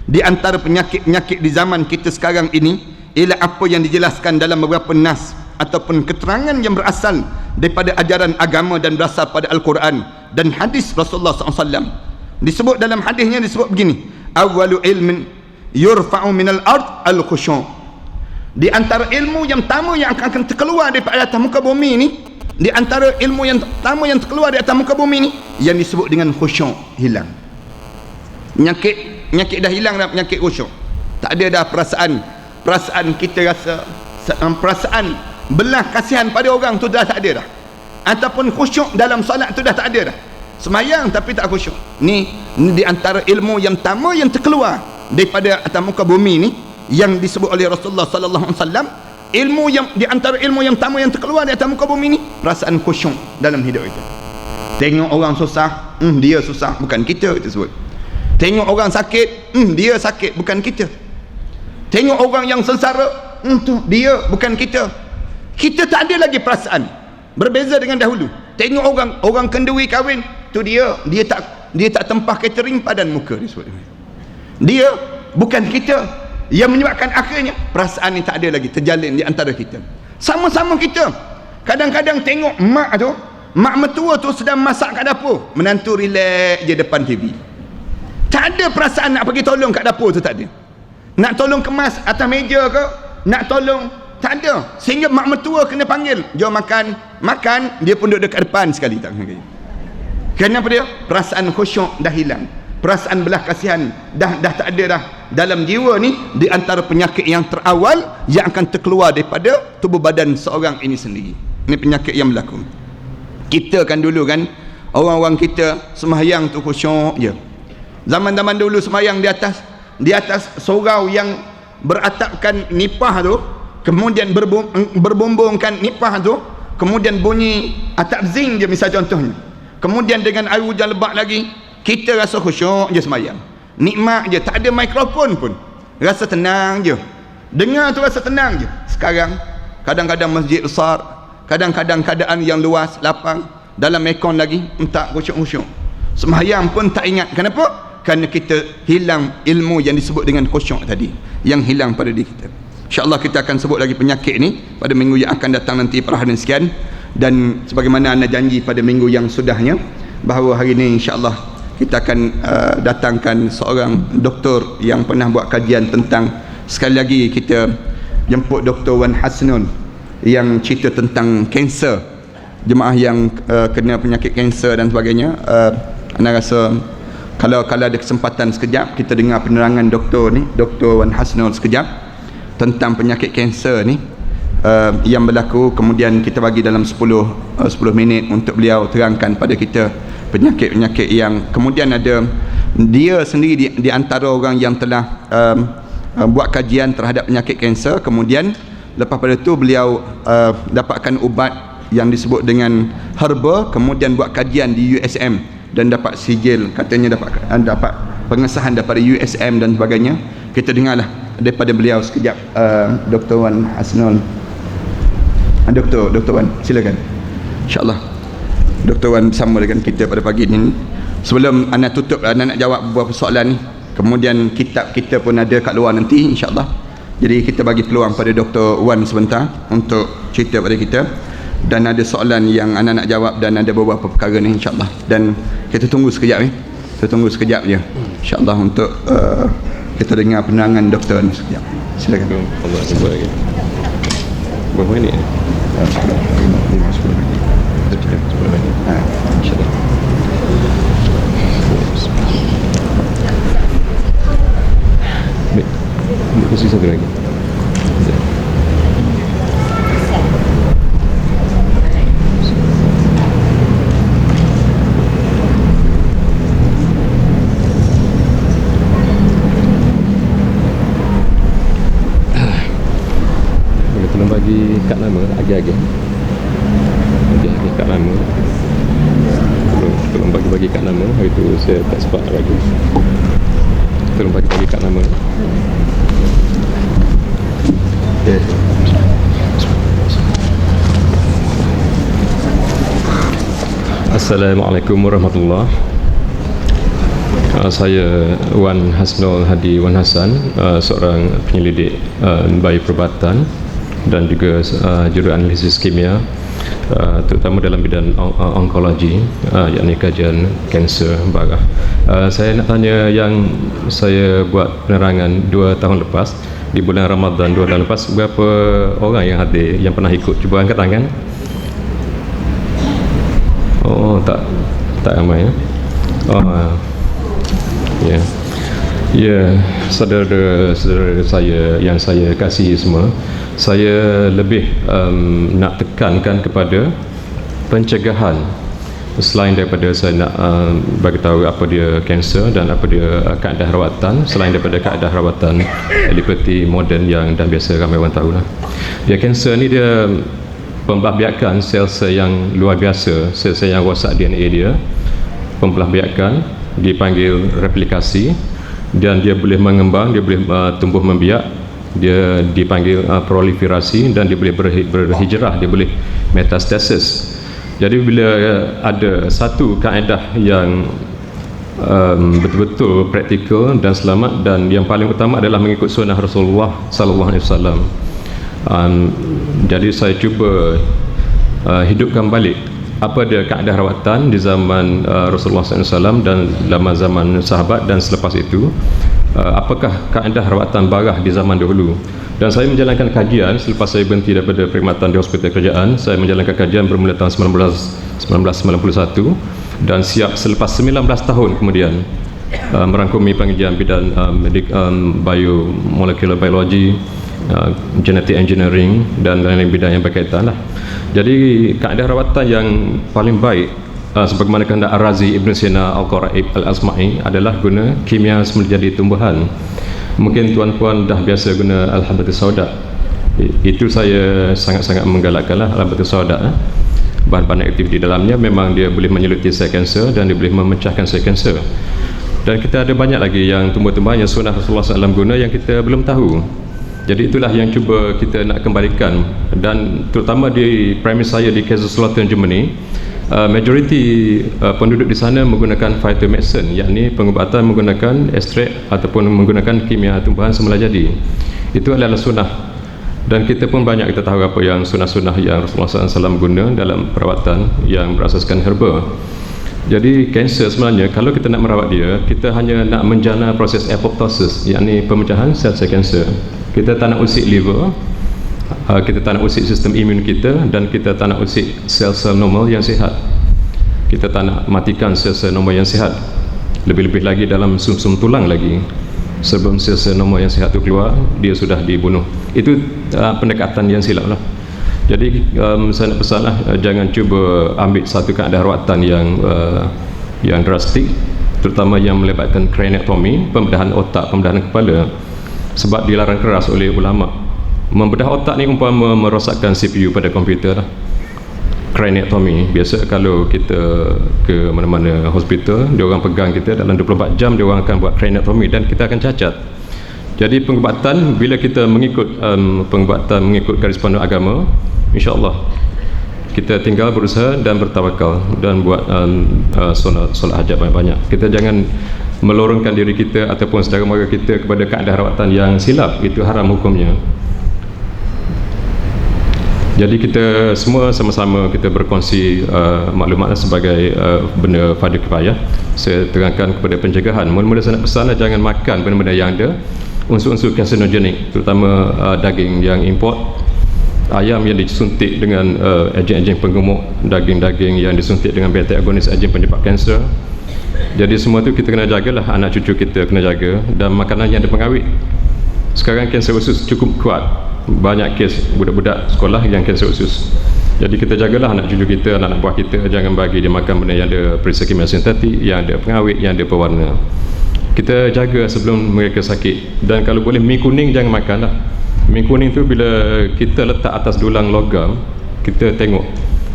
[SPEAKER 1] Di antara penyakit-penyakit di zaman kita sekarang ini ialah apa yang dijelaskan dalam beberapa nas ataupun keterangan yang berasal daripada ajaran agama dan berasal pada Al-Quran dan hadis Rasulullah SAW. Disebut dalam hadisnya, disebut begini, awwalu ilmin yurfa'u minal ard al-khusyu'. Di antara ilmu yang pertama yang akan terkeluar daripada atas muka bumi ini, di antara ilmu yang pertama yang terkeluar di atas muka bumi ini, yang disebut dengan khusyuk, hilang. Penyakit dah hilang dah, penyakit khusyuk. Tak ada dah perasaan kita rasa, perasaan belah kasihan pada orang tu dah tak ada dah. Ataupun khusyuk dalam solat tu dah tak ada dah. Semayang tapi tak khusyuk. Ni di antara ilmu yang pertama yang terkeluar daripada atas muka bumi ni, yang disebut oleh Rasulullah sallallahu alaihi wasallam. Ilmu yang di antara ilmu yang pertama yang terkeluar di atas muka bumi ni, perasaan khusyuk dalam hidup itu. Tengok orang susah, dia susah, bukan kita sebut. Tengok orang sakit, dia sakit, bukan kita. Tengok orang yang sengsara, tu dia, bukan kita. Kita tak ada lagi perasaan. Berbeza dengan dahulu. Tengok orang kenduri kahwin, tu dia tak tempah catering padan muka disebut. Dia, bukan kita. Yang menyebabkan akhirnya perasaan ni tak ada lagi terjalin di antara kita. Sama-sama kita kadang-kadang tengok mak mertua tu sedang masak kat dapur, menantu relax je depan TV. Tak ada perasaan nak pergi tolong kat dapur tu, tak ada. Nak tolong kemas atas meja ke, nak tolong, tak ada. Sehingga mak mertua kena panggil, jom makan, dia pun duduk dekat depan sekali tak kena. Kenapa dia? Perasaan khusyuk dah hilang. Perasaan belah kasihan dah tak ada dah dalam jiwa ni. Di antara penyakit yang terawal yang akan terkeluar daripada tubuh badan seorang ini sendiri. Ini penyakit yang berlaku. Kita kan dulu kan, orang-orang kita sembahyang tu khusyuk je. Zaman-zaman dulu sembahyang di atas surau yang beratapkan nipah tu, kemudian berbumbungkan nipah tu, kemudian bunyi atap zing je misal contohnya. Kemudian dengan air hujan lebat lagi, kita rasa khusyuk je sembahyang. Nikmat je, tak ada mikrofon pun. Rasa tenang je. Dengar tu rasa tenang je. Sekarang kadang-kadang masjid besar, kadang-kadang keadaan yang luas, lapang, dalam aircon lagi, tak khusyuk-khusyuk. Sembahyang pun tak ingat. Kenapa? Kerana kita hilang ilmu yang disebut dengan khusyuk tadi, yang hilang pada diri kita. InsyaAllah kita akan sebut lagi penyakit ni pada minggu yang akan datang nanti para hadirin sekalian. Dan sebagaimana anda janji pada minggu yang sudahnya, bahawa hari ini insyaAllah kita akan datangkan seorang doktor yang pernah buat kajian tentang, sekali lagi kita jemput Dr. Wan Hasnun yang cerita tentang kanser, jemaah yang kena penyakit kanser dan sebagainya. Anda rasa kalau ada kesempatan sekejap kita dengar penerangan doktor ni, Dr. Wan Hasnun sekejap tentang penyakit kanser ni yang berlaku. Kemudian kita bagi dalam 10 minit untuk beliau terangkan pada kita penyakit-penyakit yang kemudian ada dia sendiri di antara orang yang telah buat kajian terhadap penyakit kanser. Kemudian lepas pada tu beliau dapatkan ubat yang disebut dengan herba, kemudian buat kajian di USM dan dapat sijil, katanya dapat pengesahan daripada USM dan sebagainya. Kita dengarlah daripada beliau sekejap. Dr. Wan Hasnul, Dr. Wan, silakan. InsyaAllah Dr. Wan bersama dengan kita pada pagi ini. Sebelum anda tutup, anda nak jawab beberapa soalan ni, kemudian kitab kita pun ada kat luar nanti, insyaAllah. Jadi kita bagi peluang pada Dr. Wan sebentar untuk cerita pada kita, dan ada soalan yang anda nak jawab, dan ada beberapa perkara ni, insyaAllah. Dan kita tunggu sekejap ni, kita tunggu sekejap je, insyaAllah, untuk kita dengar penerangan doktor ni sekejap. Silakan.
[SPEAKER 2] Allah cuba lagi. Berapa minit?
[SPEAKER 1] 10 lagi.
[SPEAKER 2] InsyaAllah. Baik, kursi satu lagi. Tolong bagi kad nama agak-agak. Agak-agak kad nama. Tolong bagi kad nama. Hari tu saya tak sempat lagi. Tolong bagi kad nama. Assalamualaikum warahmatullahi. Saya Wan Hasnul Hadi Wan Hasan, seorang penyelidik bioperubatan dan juga juruanalisis kimia, terutama dalam bidang onkologi, yakni kajian kanser darah. Saya nak tanya, yang saya buat penerangan 2 tahun lepas, di bulan Ramadan 2 tahun lepas, berapa orang yang hadir, yang pernah ikut? Cuba angkat tangan. Oh, tak ramai ya. Ya. Ya, saudara saya yang saya kasihi semua, saya lebih nak tekankan kepada pencegahan, selain daripada saya nak bagi tahu apa dia kanser dan apa dia kaedah rawatan, selain daripada kaedah rawatan alipati moden yang dah biasa ramai orang tahu lah. Ya, kanser ni dia pembelahbiakan sel-sel yang luar biasa, sel-sel yang rosak DNA dia, pembelahbiakan, dipanggil replikasi, dan dia boleh mengembang, dia boleh tumbuh membiak, dia dipanggil proliferasi, dan dia boleh berhijrah, dia boleh metastasis. Jadi bila ada satu kaedah yang betul-betul praktikal dan selamat, dan yang paling utama adalah mengikut sunnah Rasulullah sallallahu alaihi wasallam. Jadi saya cuba hidupkan balik apa dia kaedah rawatan di zaman Rasulullah SAW dan zaman sahabat, dan selepas itu apakah kaedah rawatan barah di zaman dahulu. Dan saya menjalankan kajian selepas saya berhenti daripada perkhidmatan di hospital kerajaan. Saya menjalankan kajian bermula tahun 1991, dan siap selepas 19 tahun kemudian merangkumi pengajian bidang biomolecular biology, genetic engineering dan lain-lain bidang yang berkaitan lah. Jadi kaedah rawatan yang paling baik, sebagaimana kehendak Ar-Razi, Ibn Sina, Al-Qaraib, Al-Asma'i, adalah guna kimia semula jadi tumbuhan. Mungkin tuan-puan dah biasa guna Al-Habbatus Sauda. Itu saya sangat-sangat menggalakkan lah, Al-Habbatus Sauda. Bahan-bahan aktif di dalamnya memang dia boleh menyeluti sel kanser dan dia boleh memecahkan sel kanser. Dan kita ada banyak lagi yang tumbuh-tumbuhan yang sunnah Rasulullah SAW guna yang kita belum tahu. Jadi itulah yang cuba kita nak kembalikan, dan terutama di premis saya di Kaiserslautern, Germany, majoriti penduduk di sana menggunakan phytomedicine, yakni pengubatan menggunakan ekstrak ataupun menggunakan kimia tumbuhan semula jadi. Itu adalah sunnah, dan kita pun banyak kita tahu apa yang sunnah-sunnah yang Rasulullah SAW guna dalam perawatan yang berasaskan herba. Jadi kanser sebenarnya, kalau kita nak merawat dia, kita hanya nak menjana proses apoptosis, yakni pemecahan sel-sel kanser. Kita tak nak usik liver, kita tak nak usik sistem imun kita, dan kita tak nak usik sel-sel normal yang sihat. Kita tak nak matikan sel-sel normal yang sihat. Lebih-lebih lagi dalam sumsum tulang lagi, sebelum sel-sel normal yang sihat itu keluar, dia sudah dibunuh. Itu pendekatan yang silap lah. Jadi saya nak pesanlah, jangan cuba ambil satu kaedah rawatan yang drastik, terutama yang melibatkan craniectomy, pembedahan otak, pembedahan kepala. sebab dilarang keras oleh ulama. Membedah otak ni umpama merosakkan CPU pada komputer lah. Craniectomy, biasa kalau kita ke mana-mana hospital, dia orang pegang kita dalam 24 jam, dia orang akan buat craniectomy dan kita akan cacat. Jadi pengubatan, bila kita mengikut pengubatan mengikut garis panduan agama, insya-Allah kita tinggal berusaha dan bertawakal dan buat solat hajat banyak-banyak. Kita jangan melorongkan diri kita ataupun saudara mara kita kepada kaedah rawatan yang silap, itu haram hukumnya. Jadi kita semua sama-sama kita berkongsi maklumat sebagai benda fardu kifayah. Saya terangkan kepada pencegahan. Mula-mula saya nak pesan jangan makan benda-benda yang ada unsur-unsur karsinogenik, terutama daging yang import, ayam yang disuntik dengan ejen-ejen penggemuk, daging-daging yang disuntik dengan beta agonis ejen penyebab kanser. Jadi semua tu kita kena jagalah, anak cucu kita kena jaga, dan makanan yang ada pengawet. Sekarang kanser usus cukup kuat. Banyak kes budak-budak sekolah yang kanser usus. Jadi kita jagalah anak cucu kita, anak buah kita, jangan bagi dia makan benda yang ada perisa kimia sintetik, yang ada pengawet, yang ada pewarna. Kita jaga sebelum mereka sakit. Dan kalau boleh mi kuning jangan makan lah. Mi kuning tu bila kita letak atas dulang logam, kita tengok,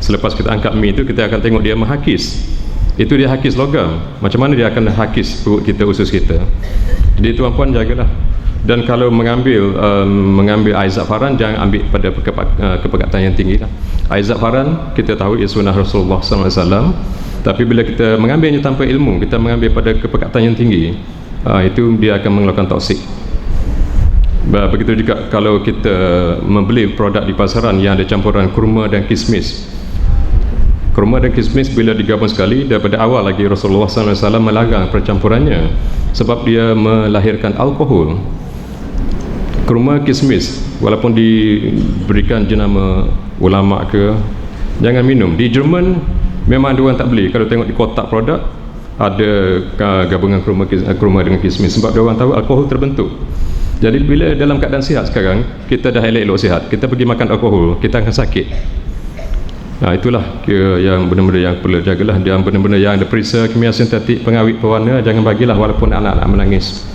[SPEAKER 2] selepas kita angkat mi tu kita akan tengok dia menghakis. Itu dia hakis logam. Macam mana dia akan hakis perut kita, usus kita. Jadi tuan-puan jagalah. Dan kalau mengambil air zafaran, jangan ambil pada kepekatan yang tinggi lah. Air zafaran kita tahu ia sunnah Rasulullah SAW, tapi bila kita mengambilnya tanpa ilmu, kita mengambil pada kepekatan yang tinggi, itu dia akan mengeluarkan toksik. Begitu juga kalau kita membeli produk di pasaran yang ada campuran kurma dan kismis. Kurma dan kismis bila digabung sekali, daripada awal lagi Rasulullah SAW melarang percampurannya sebab dia melahirkan alkohol. Kurma, kismis, walaupun diberikan jenama ulama ke, jangan minum. Di Jerman memang ada orang tak beli. Kalau tengok di kotak produk ada gabungan kurma dengan kismis, sebab dia orang tahu alkohol terbentuk. Jadi bila dalam keadaan sihat sekarang, kita dah elok-elok sihat, kita pergi makan alkohol, kita akan sakit. Itulah yang benda-benda yang perlu jagalah. Dia benda-benda yang ada perisa kimia sintetik, pengawet, pewarna, jangan bagilah walaupun anak-anak menangis.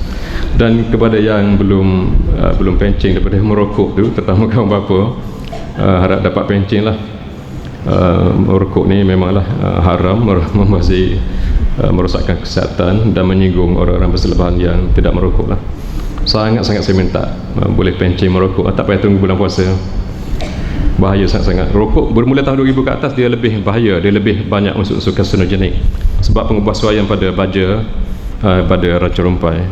[SPEAKER 2] Dan kepada yang belum pencing daripada merokok tu, terutama kaum bapa, harap dapat pencing lah. Merokok ni memanglah haram, merosakkan kesihatan dan menyinggung orang-orang berselebhan yang tidak merokok lah. Sangat-sangat saya minta boleh pencing merokok, tak payah tunggu bulan puasa. Bahaya sangat-sangat. Rokok bermula tahun 2000 ke atas dia lebih bahaya, dia lebih banyak unsur-unsur karsinogenik sebab pengubah suaian pada baja, pada racun rumpai.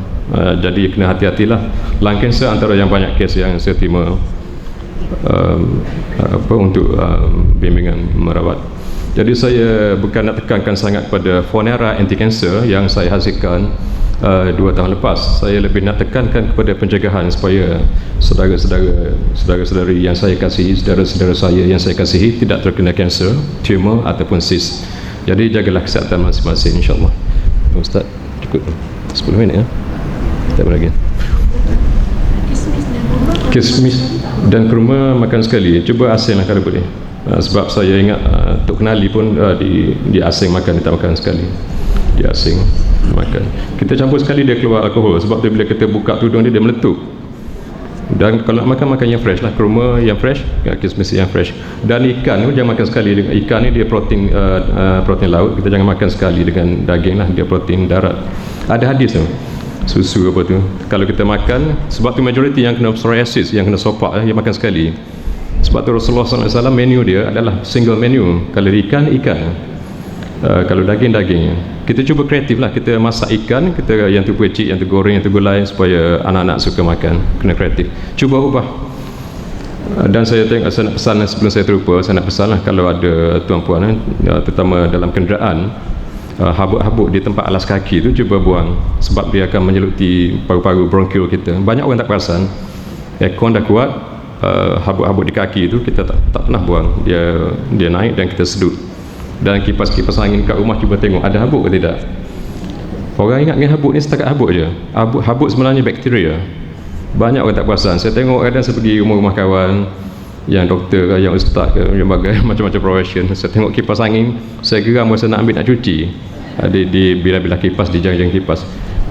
[SPEAKER 2] Jadi kena hati-hatilah. Lung kanser antara yang banyak kes yang saya terima untuk bimbingan merawat. Jadi saya bukan nak tekankan sangat pada Fonera anti-cancer yang saya hasilkan 2 tahun lepas. Saya lebih nak tekankan kepada pencegahan supaya saudara-saudari yang saya kasihi, saudara-saudara saya yang saya kasihi tidak terkena kanser, tumor ataupun cyst. Jadi jagalah kesihatan masing-masing, insya-Allah. Ustaz, cukup 10 minit ya. Tak apa lagi. Kismis dan kurma makan sekali. Cuba asing lah kalau boleh. Sebab saya ingat Tok Kenali pun di asing makan, dia tak makan sekali. Di asing makan. Kita campur sekali dia keluar alkohol. Sebab tu bila kita buka tudung dia meletup. Dan kalau nak makan yang fresh lah, kurma yang fresh, kismis yang fresh. Dan ikan tu jangan makan sekali. Ikan ni dia protein laut. Kita jangan makan sekali dengan daging lah, dia protein darat. Ada hadis tu. Susu apa tu, kalau kita makan, sebab tu majoriti yang kena psoriasis, yang kena sopak, yang makan sekali. Sebab tu Rasulullah SAW menu dia adalah single menu. Kalau ikan, kalau daging. Kita cuba kreatif lah, kita masak ikan, kita yang tu pecik, yang tu goreng, yang tu gulai, supaya anak-anak suka makan. Kena kreatif, cuba ubah. Dan saya nak pesan sebelum saya terlupa, saya nak pesan lah, kalau ada tuan-puan terutama dalam kenderaan, habuk-habuk di tempat alas kaki tu cuba buang, sebab dia akan menyeluti paru-paru bronkiol kita. Banyak orang tak perasan, aircon dah kuat, habuk-habuk di kaki tu kita tak pernah buang, dia naik dan kita sedut. Dan kipas-kipas angin kat rumah cuba tengok ada habuk ke tidak. Orang ingat dengan habuk ni setakat habuk je. Habuk sebenarnya bakteria. Banyak orang tak perasan. Saya tengok kadang saya pergi rumah-rumah kawan yang doktor ke, yang ustaz ke, yang bagai macam-macam profession, saya tengok kipas angin, saya geram masa nak ambil nak cuci. Di bila-bila kipas, di jang-jang kipas,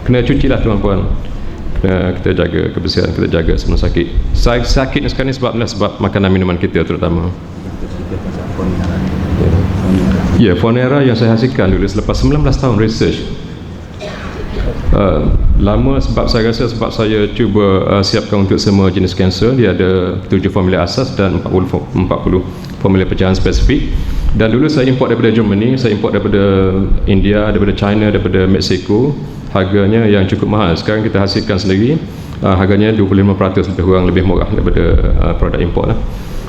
[SPEAKER 2] kena cuci lah tuan-puan. Kita jaga kebersihan, kita jaga sebelum sakit. Sakit sekarang ni sebab makanan minuman kita terutama. Ya, Fonera yang saya hasilkan dulu selepas 19 tahun research. Lama sebab saya cuba siapkan untuk semua jenis kanser. Dia ada 7 formula asas dan 40 formula pecahan spesifik. Dan dulu saya import daripada Germany, saya import daripada India, daripada China, daripada Mexico. Harganya yang cukup mahal. Sekarang kita hasilkan sendiri, harganya 25% lebih murah daripada produk import lah.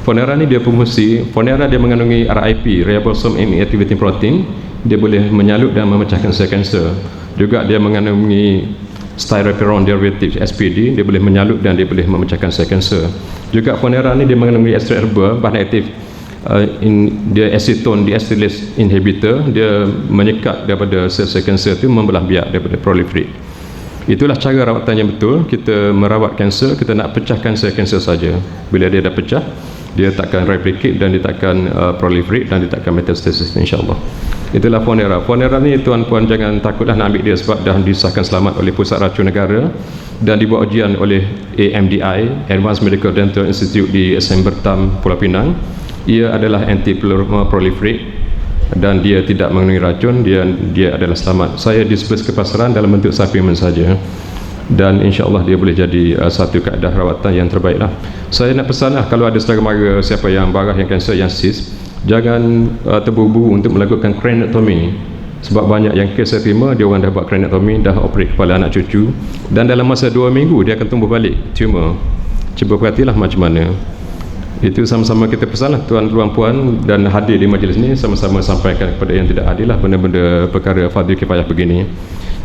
[SPEAKER 2] Fonera ni dia berfungsi, Fonera dia mengandungi RIP, ribosome inactivating protein. Dia boleh menyalut dan memecahkan sel kanser. Juga dia mengandungi styrofoam derivative SPD, dia boleh menyalut dan dia boleh memecahkan sel kanser. Juga Fonera ni dia mengandungi ekstrak herba, bahan aktif dia acetone deacetylase inhibitor. Dia menyekat daripada sel-sel kanser itu, membelah biak daripada proliferate. Itulah cara rawatan yang betul. Kita merawat kanser, kita nak pecahkan sel kanser saja. Bila dia dah pecah, dia takkan replicate dan dia takkan proliferate dan dia takkan metastasis, insyaAllah. Itulah Fonera. Fonera ni tuan-puan jangan takutlah nak ambil dia sebab dah disahkan selamat oleh Pusat Racun Negara dan dibuat ujian oleh AMDI, Advanced Medical Dental Institute di Sembertam, Pulau Pinang. Ia adalah anti-proliferate dan dia tidak mengandungi racun, dia adalah selamat. Saya disperse ke pasaran dalam bentuk suplemen saja dan insya-Allah dia boleh jadi satu kaedah rawatan yang terbaik lah. Saya nak pesanlah kalau ada saudara mara siapa yang barah yang kanser yang cyst, jangan terburu-buru untuk melakukan craniotomy. Sebab banyak yang kes saya terima, dia orang dah buat craniotomy, dah operate kepala anak cucu dan dalam masa 2 minggu dia akan tumbuh balik tumor. Cuba perhatilah macam mana. Itu sama-sama kita pesanlah tuan-tuan puan dan hadir di majlis ni, sama-sama sampaikan kepada yang tidak hadir lah benda-benda perkara fardhu kifayah begini.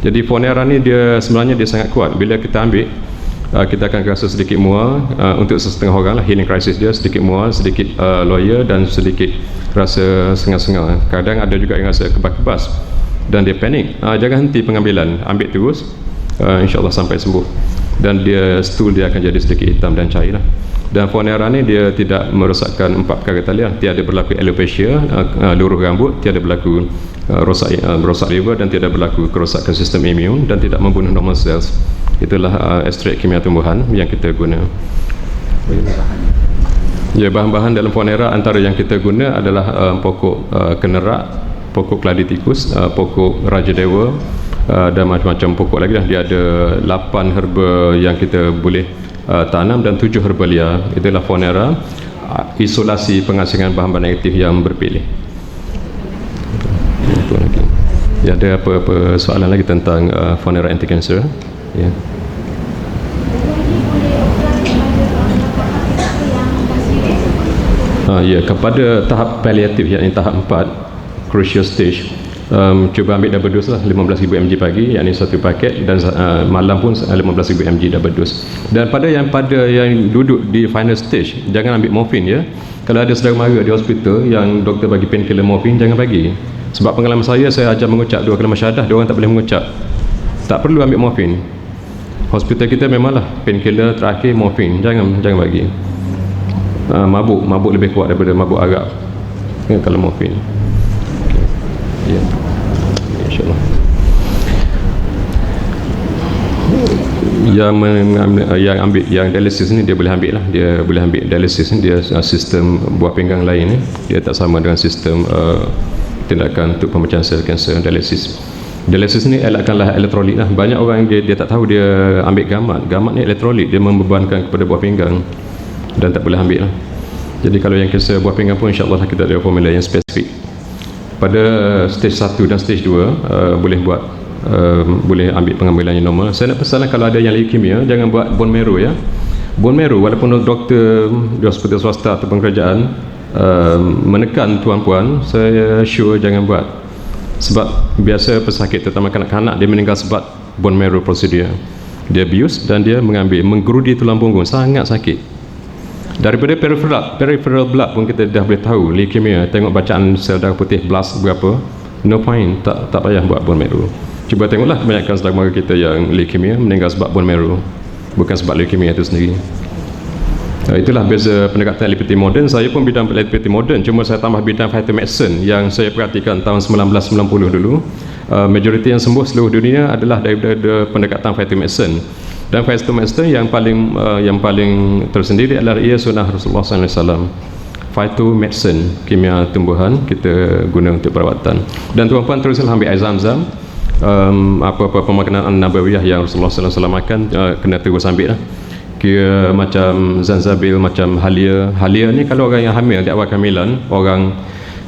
[SPEAKER 2] Jadi Fonera ni dia sebenarnya dia sangat kuat. Bila kita ambil, kita akan rasa sedikit mual, untuk setengah orang lah healing crisis dia sedikit mual, sedikit loya dan sedikit rasa sengal-sengal. Kadang ada juga yang rasa kebas-kebas dan dia panik. Jangan henti pengambilan, ambil terus, insya-Allah sampai sembuh. Dan dia stool dia akan jadi sedikit hitam dan cair lah. Dan Fonera ni dia tidak merosakkan 4 perkara talian. Tiada berlaku alopecia, luruh rambut, tiada berlaku rosak liver dan tiada berlaku kerosakan sistem imun dan tidak membunuh normal cells. Itulah ekstrak kimia tumbuhan yang kita guna. Ya, bahan-bahan dalam Fonera antara yang kita guna adalah pokok kenerak, pokok keladi tikus, pokok raja dewa dan macam-macam pokok lagi lah. Dia ada 8 herba yang kita boleh tanam dan 7 herbalia. Itulah Fonera, isolasi pengasingan bahan-bahan aktif yang berpilih. Itu lagi. Ya, ada apa-apa soalan lagi tentang Fonera anti-cancer? Ya. Ya, kepada tahap paliatif, yakni tahap 4, crucial stage, cuba ambil double dose lah, 15,000 mg pagi, yakni 1 paket, dan malam pun 15,000 mg double dose. Dan pada yang duduk di final stage, jangan ambil morfin ya. Kalau ada saudara mara di hospital yang doktor bagi painkiller morfin, jangan bagi. Sebab pengalaman saya ajar mengucap 2 kalimah syahadah, dia orang tak boleh mengucap. Tak perlu ambil morfin. Hospital kita memanglah painkiller terakhir morfin, jangan bagi. Mabuk lebih kuat daripada mabuk arak ya, kalau morfin. Ya, insyaAllah. Yang dialisis ni dia boleh ambil lah. Dia boleh ambil dialisis ni, dia sistem buah pinggang lain ni. Dia tak sama dengan sistem tindakan untuk pemecahan sel kanser dialisis. Dialisis ni elakkanlah elektrolit lah. Banyak orang dia tak tahu dia ambil gamat ni elektrolit, dia membebankan kepada buah pinggang dan tak boleh ambil lah. Jadi kalau yang kanser buah pinggang pun insyaAllah kita ada formula yang spesifik. Pada stage 1 dan stage 2 boleh ambil pengambilan yang normal. Saya nak pesanlah kalau ada yang leukemia, jangan buat bone marrow ya. Bone marrow walaupun doktor di hospital swasta ataupun kerajaan menekan tuan-puan, saya sure jangan buat. Sebab biasa pesakit terutama kanak-kanak dia meninggal sebab bone marrow procedure. Dia bius dan dia menggerudi tulang punggung, sangat sakit. Daripada peripheral blood pun kita dah boleh tahu leukemia, tengok bacaan sel darah putih blast berapa, no point, tak payah buat bone marrow. Cuba tengoklah kebanyakan saudara mara kita yang leukemia meninggal sebab bone marrow, bukan sebab leukemia itu sendiri. Itulah beza pendekatan lipid moden. Saya pun bidang lipid moden, cuma saya tambah bidang phytomedicine yang saya perhatikan tahun 1990 dulu. Majoriti yang sembuh seluruh dunia adalah daripada pendekatan phytomedicine. Dan phytomaster yang paling tersendiri adalah ia sunnah Rasulullah SAW. Phytomedicine, kimia tumbuhan kita guna untuk perawatan. Dan tuan-puan teruslah ambil air zam-zam. Apa-apa pemakanan nabawiyah yang Rasulullah SAW makan, kena terus ambil lah. Kira macam zanzabil, macam halia. Halia ni kalau orang yang hamil di awal kehamilan, orang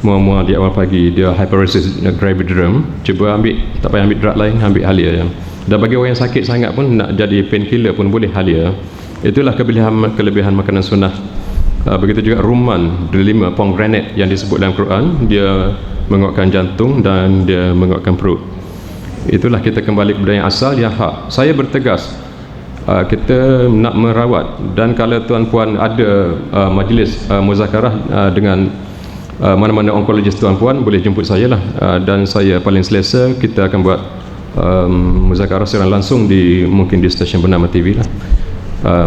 [SPEAKER 2] mual-mual di awal pagi, dia hyperemesis gravidarum, cuba ambil, tak payah ambil drug lain, ambil halia je. Dan bagi orang yang sakit sangat pun, nak jadi painkiller pun boleh halia. Itulah kelebihan makanan sunnah. Begitu juga rumman, delima, pomegranate yang disebut dalam Quran, dia menguatkan jantung dan dia menguatkan perut. Itulah kita kembali kepada yang asal, yang hak. Saya bertegas, kita nak merawat, dan kalau tuan-puan ada majlis muzakarah dengan mana-mana onkologis tuan-puan, boleh jemput saya lah, dan saya paling selesa kita akan buat muzakarah secara langsung mungkin di stesen Bernama TV lah.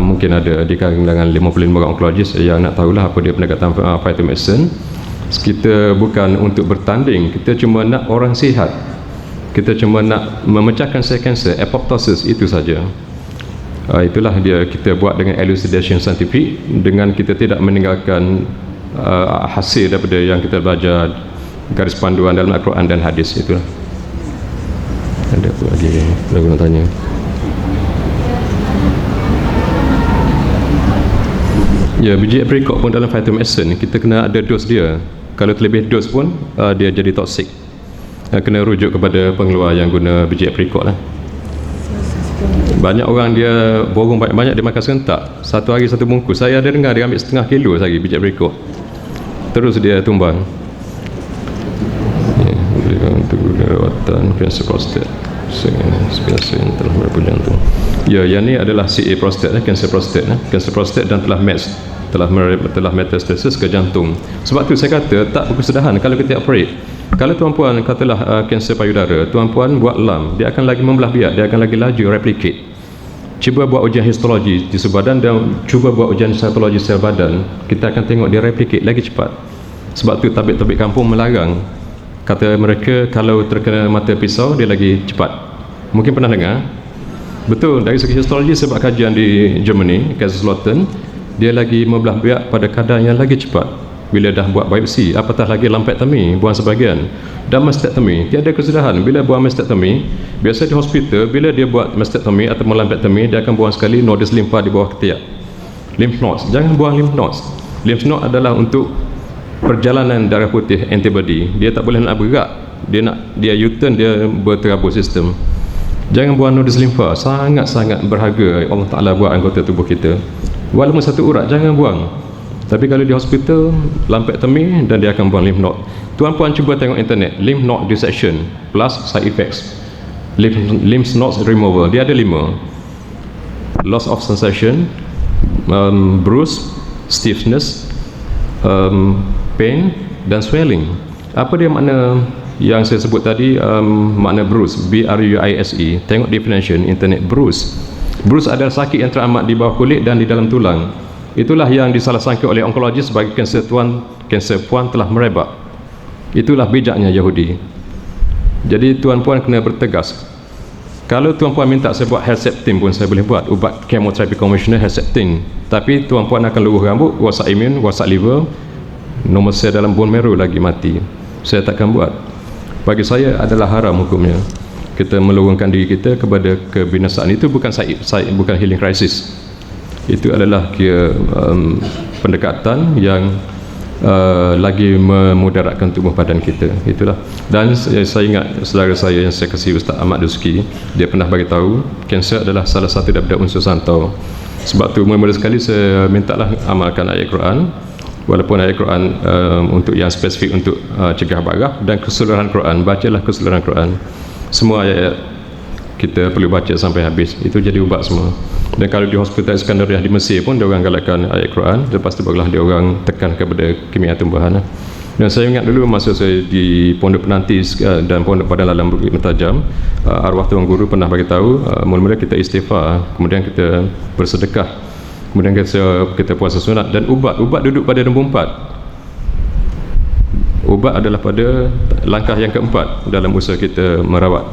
[SPEAKER 2] Mungkin ada di kalangan 55 orang onkologis yang nak tahulah apa dia pendekatan phytomedicine. Kita bukan untuk bertanding, kita cuma nak orang sihat, kita cuma nak memecahkan sel kanser, apoptosis, itu saja. Itulah dia kita buat dengan elucidation saintifik, dengan kita tidak meninggalkan hasil daripada yang kita belajar, garis panduan dalam Al-Quran dan hadis. Itulah. Ada apa lagi lagu nak tanya? Ya, biji apricot pun dalam phytomedicine kita kena ada dos dia. Kalau terlebih dos pun dia jadi toksik. Kena rujuk kepada pengeluar yang guna biji apricot lah. Banyak orang dia borong banyak dia makan serentak, satu hari satu bungkus. Saya ada dengar dia ambil setengah kilo sehari biji apricot, terus dia tumbang. Untuk rawatan kanser prostat, biasa yang telah merebut jantung. Ya, yang ni adalah CA prostat, kanser prostat, kanser prostat, dan telah metastasis ke jantung. Sebab tu saya kata tak berkesudahan kalau kita operate. Kalau tuan-puan katalah kanser payudara, tuan-puan buat lam, dia akan lagi membelah biak, dia akan lagi laju replicate. Cuba buat ujian histologi di seluruh badan dan cuba buat ujian cytologi sel badan, kita akan tengok dia replicate lagi cepat. Sebab tu tabib-tabib kampung melarang. Kata mereka kalau terkena mata pisau dia lagi cepat. Mungkin pernah dengar? Betul, dari segi histologi sebab kajian di Germany, Kaiserslautern, dia lagi membelah biak pada kadar yang lagi cepat. Bila dah buat biopsi, apatah lagi lumpectomy, buang sebahagian, dan mastectomy, tiada kesudahan. Bila buang mastectomy, biasa di hospital, bila dia buat mastectomy atau lumpectomy, dia akan buang sekali nodus limfa di bawah ketiak, lymph nodes. Jangan buang lymph nodes. Lymph node adalah untuk perjalanan darah putih antibody, dia tak boleh nak bergerak, dia U-turn, dia berterabur sistem. Jangan buang nodus limfa, sangat-sangat berharga Allah Ta'ala buat anggota tubuh kita. Walaupun satu urat, jangan buang. Tapi kalau di hospital, lumpectomy, dan dia akan buang lymph node. Tuan-puan cuba tengok internet, lymph node dissection plus side effects. Lymph nodes removal, dia ada 5. Loss of sensation, bruise, stiffness, pain, dan swelling. Apa dia makna yang saya sebut tadi, makna bruise, B-R-U-I-S-E. Tengok definition internet, bruise. Bruise adalah sakit yang teramat di bawah kulit dan di dalam tulang. Itulah yang disalah-sangka oleh onkologis sebagai kanser puan telah merebak. Itulah bijaknya Yahudi. Jadi tuan-puan kena bertegas. Kalau tuan-puan minta saya buat Herceptin pun saya boleh buat, ubat chemoterapi konvensional Herceptin. Tapi tuan-puan akan luruh rambut, rosak imun, rosak liver, normal sel dalam bone marrow lagi mati. Saya takkan buat. Bagi saya adalah haram hukumnya. Kita melurungkan diri kita kepada kebinasaan. Itu bukan bukan healing crisis. Itu adalah pendekatan yang lagi memudaratkan tubuh badan kita. Itulah. Dan saya ingat saudara saya yang saya kasih, Ustaz Ahmad Duski, dia pernah bagi tahu kanser adalah salah satu daripada unsur santau. Sebab tu mula-mula sekali saya mintalah amalkan ayat Quran, walaupun ayat Quran untuk yang spesifik untuk cegah barah, dan keseluruhan Quran, bacalah keseluruhan Quran. Semua ayat kita perlu baca sampai habis, itu jadi ubat semua. Dan kalau di Hospital Iskandariah di Mesir pun dia orang galakkan ayat Quran, lepas tu barulah dia orang tekan kepada kimia tumbuhan. Dan saya ingat dulu masa saya di Pondok Penantis dan Pondok Padang Lalam Bukit Mentajam, arwah Tuan Guru pernah bagi tahu, mula-mula kita istighfar, kemudian kita bersedekah, kemudian kita puasa sunat, dan ubat duduk pada nombor 4. Ubat adalah pada langkah yang keempat dalam usaha kita merawat.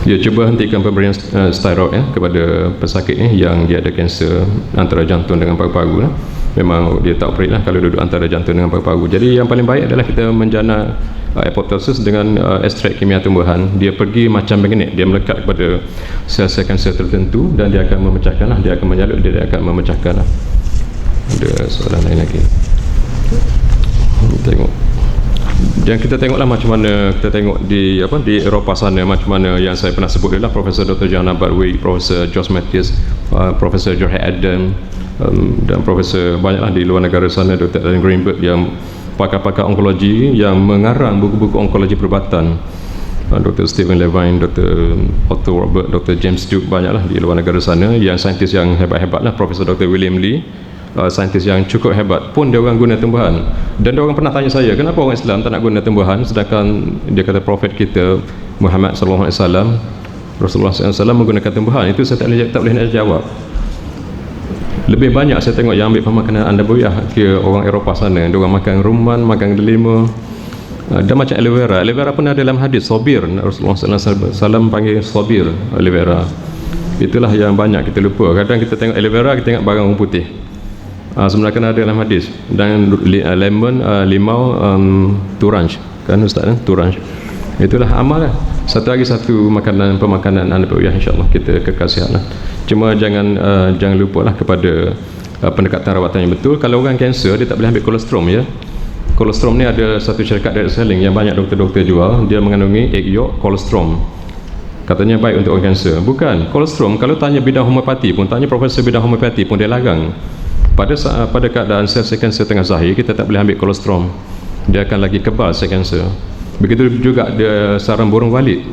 [SPEAKER 2] Dia cuba hentikan pemberian steroid kepada pesakit ni yang dia ada kanser antara jantung dengan paru-paru lah. Memang dia tak operate lah kalau duduk antara jantung dengan paru-paru. Jadi yang paling baik adalah kita menjana apoptosis dengan ekstrak kimia tumbuhan. Dia pergi macam magnet, dia melekat kepada sel-sel kanser tertentu dan dia akan memecahkan lah, dia akan menyalut, dia akan memecahkan lah. Ada soalan lain lagi? Tengok. Dan kita tengoklah macam mana kita tengok di Eropah sana, macam mana yang saya pernah sebut adalah Profesor Dr. John Barwick, Profesor George Matthews, Profesor George Adam, dan Profesor banyaklah di luar negara sana, Dr. Alan Greenberg yang pakar-pakar onkologi yang mengarang buku-buku onkologi perubatan, Dr. Stephen Levine, Dr. Otto Robert, Dr. James Duke, banyaklah di luar negara sana yang saintis yang hebat-hebat lah. Profesor Dr. William Lee, saintis yang cukup hebat pun dia orang guna tumbuhan. Dan dia orang pernah tanya saya, kenapa orang Islam tak nak guna tumbuhan, sedangkan dia kata Prophet kita Muhammad sallallahu alaihi wasallam, Rasulullah sallallahu alaihi wasallam menggunakan tumbuhan. Itu saya tak boleh nak jawab. Lebih banyak saya tengok yang ambil pemakanan andabuyah ke orang Eropah sana, dia orang makan rumman, makan delima, dan macam aloe vera. Aloe vera pun ada dalam hadis sabir, Rasulullah sallallahu alaihi wasallam panggil sabir aloe vera. Itulah yang banyak kita lupa. Kadang kita tengok aloe vera, kita tengok barang orang putih. Sebenarnya kena ada dalam hadis. Dan lemon, limau, turanj kan Ustaz kan? Turanj. Itulah amal lah. Satu lagi satu pemakanan andabuyah, insyaAllah kita kekal sihat lah. Cuma jangan lupa lah kepada pendekatan rawatan yang betul. Kalau orang kanser, dia tak boleh ambil kolostrum ya. Kolostrum ni ada satu syarikat direct selling yang banyak doktor-doktor jual. Dia mengandungi egg yolk kolostrum. Katanya baik untuk orang kanser. Bukan, kolostrum kalau tanya bidang homeopati pun, tanya profesor bidang homeopati pun dia larang. Pada keadaan sel-sel kanser tengah zahir, kita tak boleh ambil kolostrum. Dia akan lagi kebal sel kanser. Begitu juga dia sarang burung walit.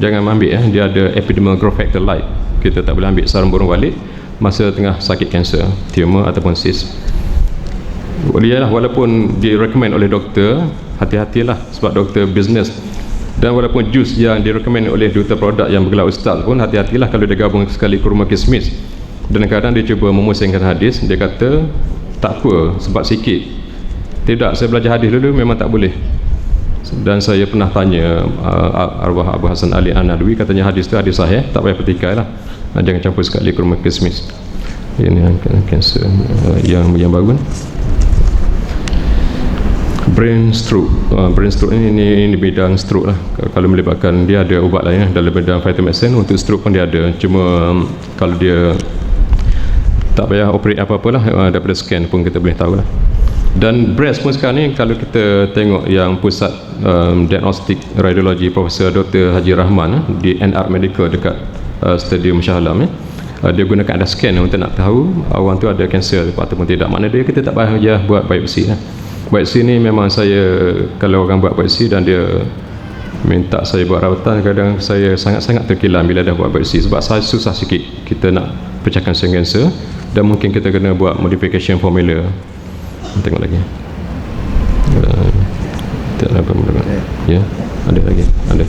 [SPEAKER 2] Jangan ambil ya, dia ada epidermal growth factor light. Kita tak boleh ambil sarang burung walit masa tengah sakit kanser, tumor ataupun cyst. Walaupun direkomend oleh doktor, hati-hatilah sebab doktor bisnes. Dan walaupun jus yang direkomend oleh duta produk yang bergelar ustaz pun, hati-hatilah kalau dia gabung sekali kurma kismis. Dan kadang dia cuba memusingkan hadis, dia kata tak apa sebab sikit. Tidak, saya belajar hadis dulu memang tak boleh. Dan saya pernah tanya arwah Abu Hasan Ali An-Nadwi, katanya hadis tu hadis sahih, tak payah petikai lah, jangan campur sekali kurma kismis. Ini kanser yang bagus. Brain stroke. Brain stroke ini bidang stroke lah. Kalau melibatkan, dia ada ubat lain dalam bidang phytomedicine. Untuk stroke pun dia ada. Cuma kalau dia tak payah operate apa-apalah, daripada scan pun kita boleh tahu lah. Dan breast pun sekarang ni, kalau kita tengok yang pusat diagnostik radiologi Profesor Dr. Haji Rahman di NR Medical dekat Stadium Shah Alam dia gunakan ada scan untuk nak tahu orang tu ada kanser ataupun tidak. Maknanya dia, kita tak payah buat biopsi lah. Biopsi ni memang saya, kalau orang buat biopsi dan dia minta saya buat rawatan, kadang saya sangat-sangat terkilan bila dah buat biopsi, sebab saya susah sikit kita nak pecahkan sel kanser, dan mungkin kita kena buat modification formula. Tengok lagi. Ya, ada lagi. Ada.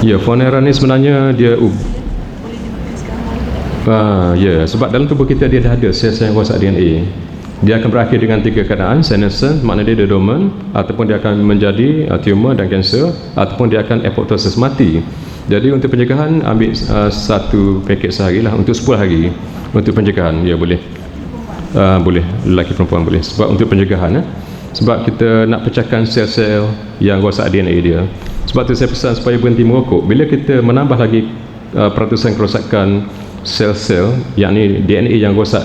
[SPEAKER 2] Ya, Fonera ni sebenarnya dia ya, sebab dalam tubuh kita dia dah ada sel-sel yang rosak DNA. Dia akan berakhir dengan 3 keadaan: senescent, maknanya dia dormant, ataupun dia akan menjadi tumor dan kanser, ataupun dia akan apoptosis, mati. Jadi untuk pencegahan ambil satu paket sehari lah untuk 10 hari untuk pencegahan. Ya boleh. Boleh, lelaki perempuan boleh. Sebab untuk pencegahan sebab kita nak pecahkan sel-sel yang rosak DNA dia. Sebab tu saya pesan supaya berhenti merokok. Bila kita menambah lagi peratusan kerosakan sel-sel, yakni DNA yang rosak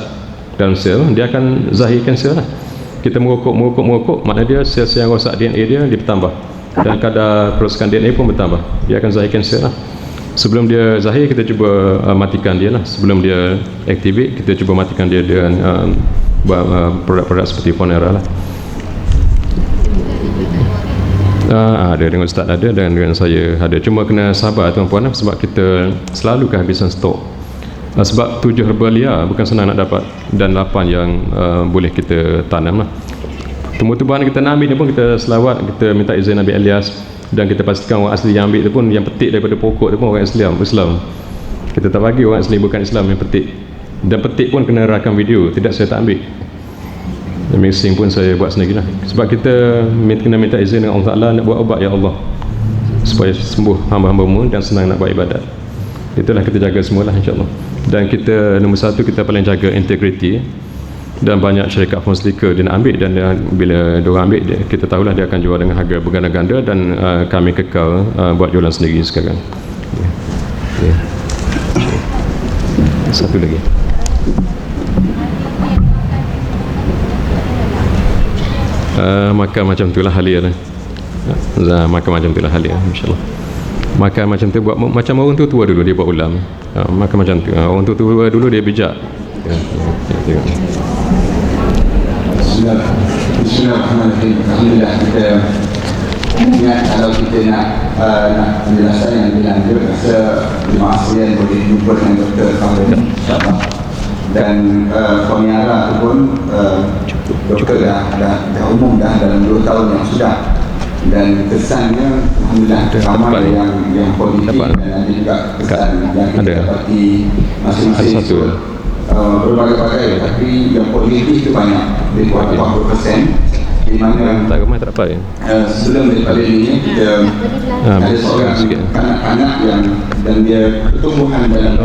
[SPEAKER 2] dalam sel, dia akan zahir kanser lah. Kita merokok, maknanya dia sel-sel yang rosak DNA dia bertambah, dan kadar kerosakan DNA pun bertambah, dia akan zahir kanser lah. Sebelum dia zahir, kita cuba matikan dia lah. Sebelum dia activate, kita cuba matikan dia dengan produk-produk seperti Fonera lah. Ada dengan Ustaz ada, dan dengan saya ada. Cuma kena sabar tuan-puan, sebab kita selalu kehabisan stok. Sebab 7 herba liar bukan senang nak dapat, dan 8 yang boleh kita tanam lah. Tumbuh-tumbuhan kita nak ambil ni pun kita selawat, kita minta izin Nabi Elias, dan kita pastikan orang asli yang ambil tu pun, yang petik daripada pokok tu pun orang Islam. Kita tak bagi orang asli bukan Islam yang petik. Dan petik pun kena rakam video, tidak saya tak ambil. Dan mixing pun saya buat sendiri lah. Sebab kita kena minta izin dengan Allah Ta'ala nak buat ubat, ya Allah. supaya sembuh hamba-hambamu dan senang nak buat ibadat. Itulah kita jaga semualah insya-Allah. Dan kita nombor satu, kita paling jaga integriti. Dan banyak syarikat phone sticker dia nak ambil, dan bila dia orang ambil kita tahulah dia akan jual dengan harga berganda-ganda, dan kami kekal buat jualan sendiri sekarang. Satu lagi. Makan macam itulah halia. Makan macam itulah halia, insya-Allah. Makan macam tu, buat macam orang tua dulu dia buat ulam. Makan macam tu. Orang tua dulu dia bijak. Tengok.
[SPEAKER 1] Bismillahirrahmanirrahim. Alhamdulillah, kita ingat kalau kita nak penjelasan yang lebih lanjut, rasa jemaah sekalian boleh jumpa dengan Dr. Khalid, insyaAllah. Dan Foniara tu pun doktor dah umum dah dalam 2 tahun yang sudah, dan kesannya alhamdulillah ramai yang positif, dan ada juga kesan yang kita dapati masing-masing berbagai-bagai, tapi yang positif itu banyak, lebih kurang 80%, di mana sebelum daripada ini kita ada seorang kanak-kanak yang dan dia pertumbuhan dalam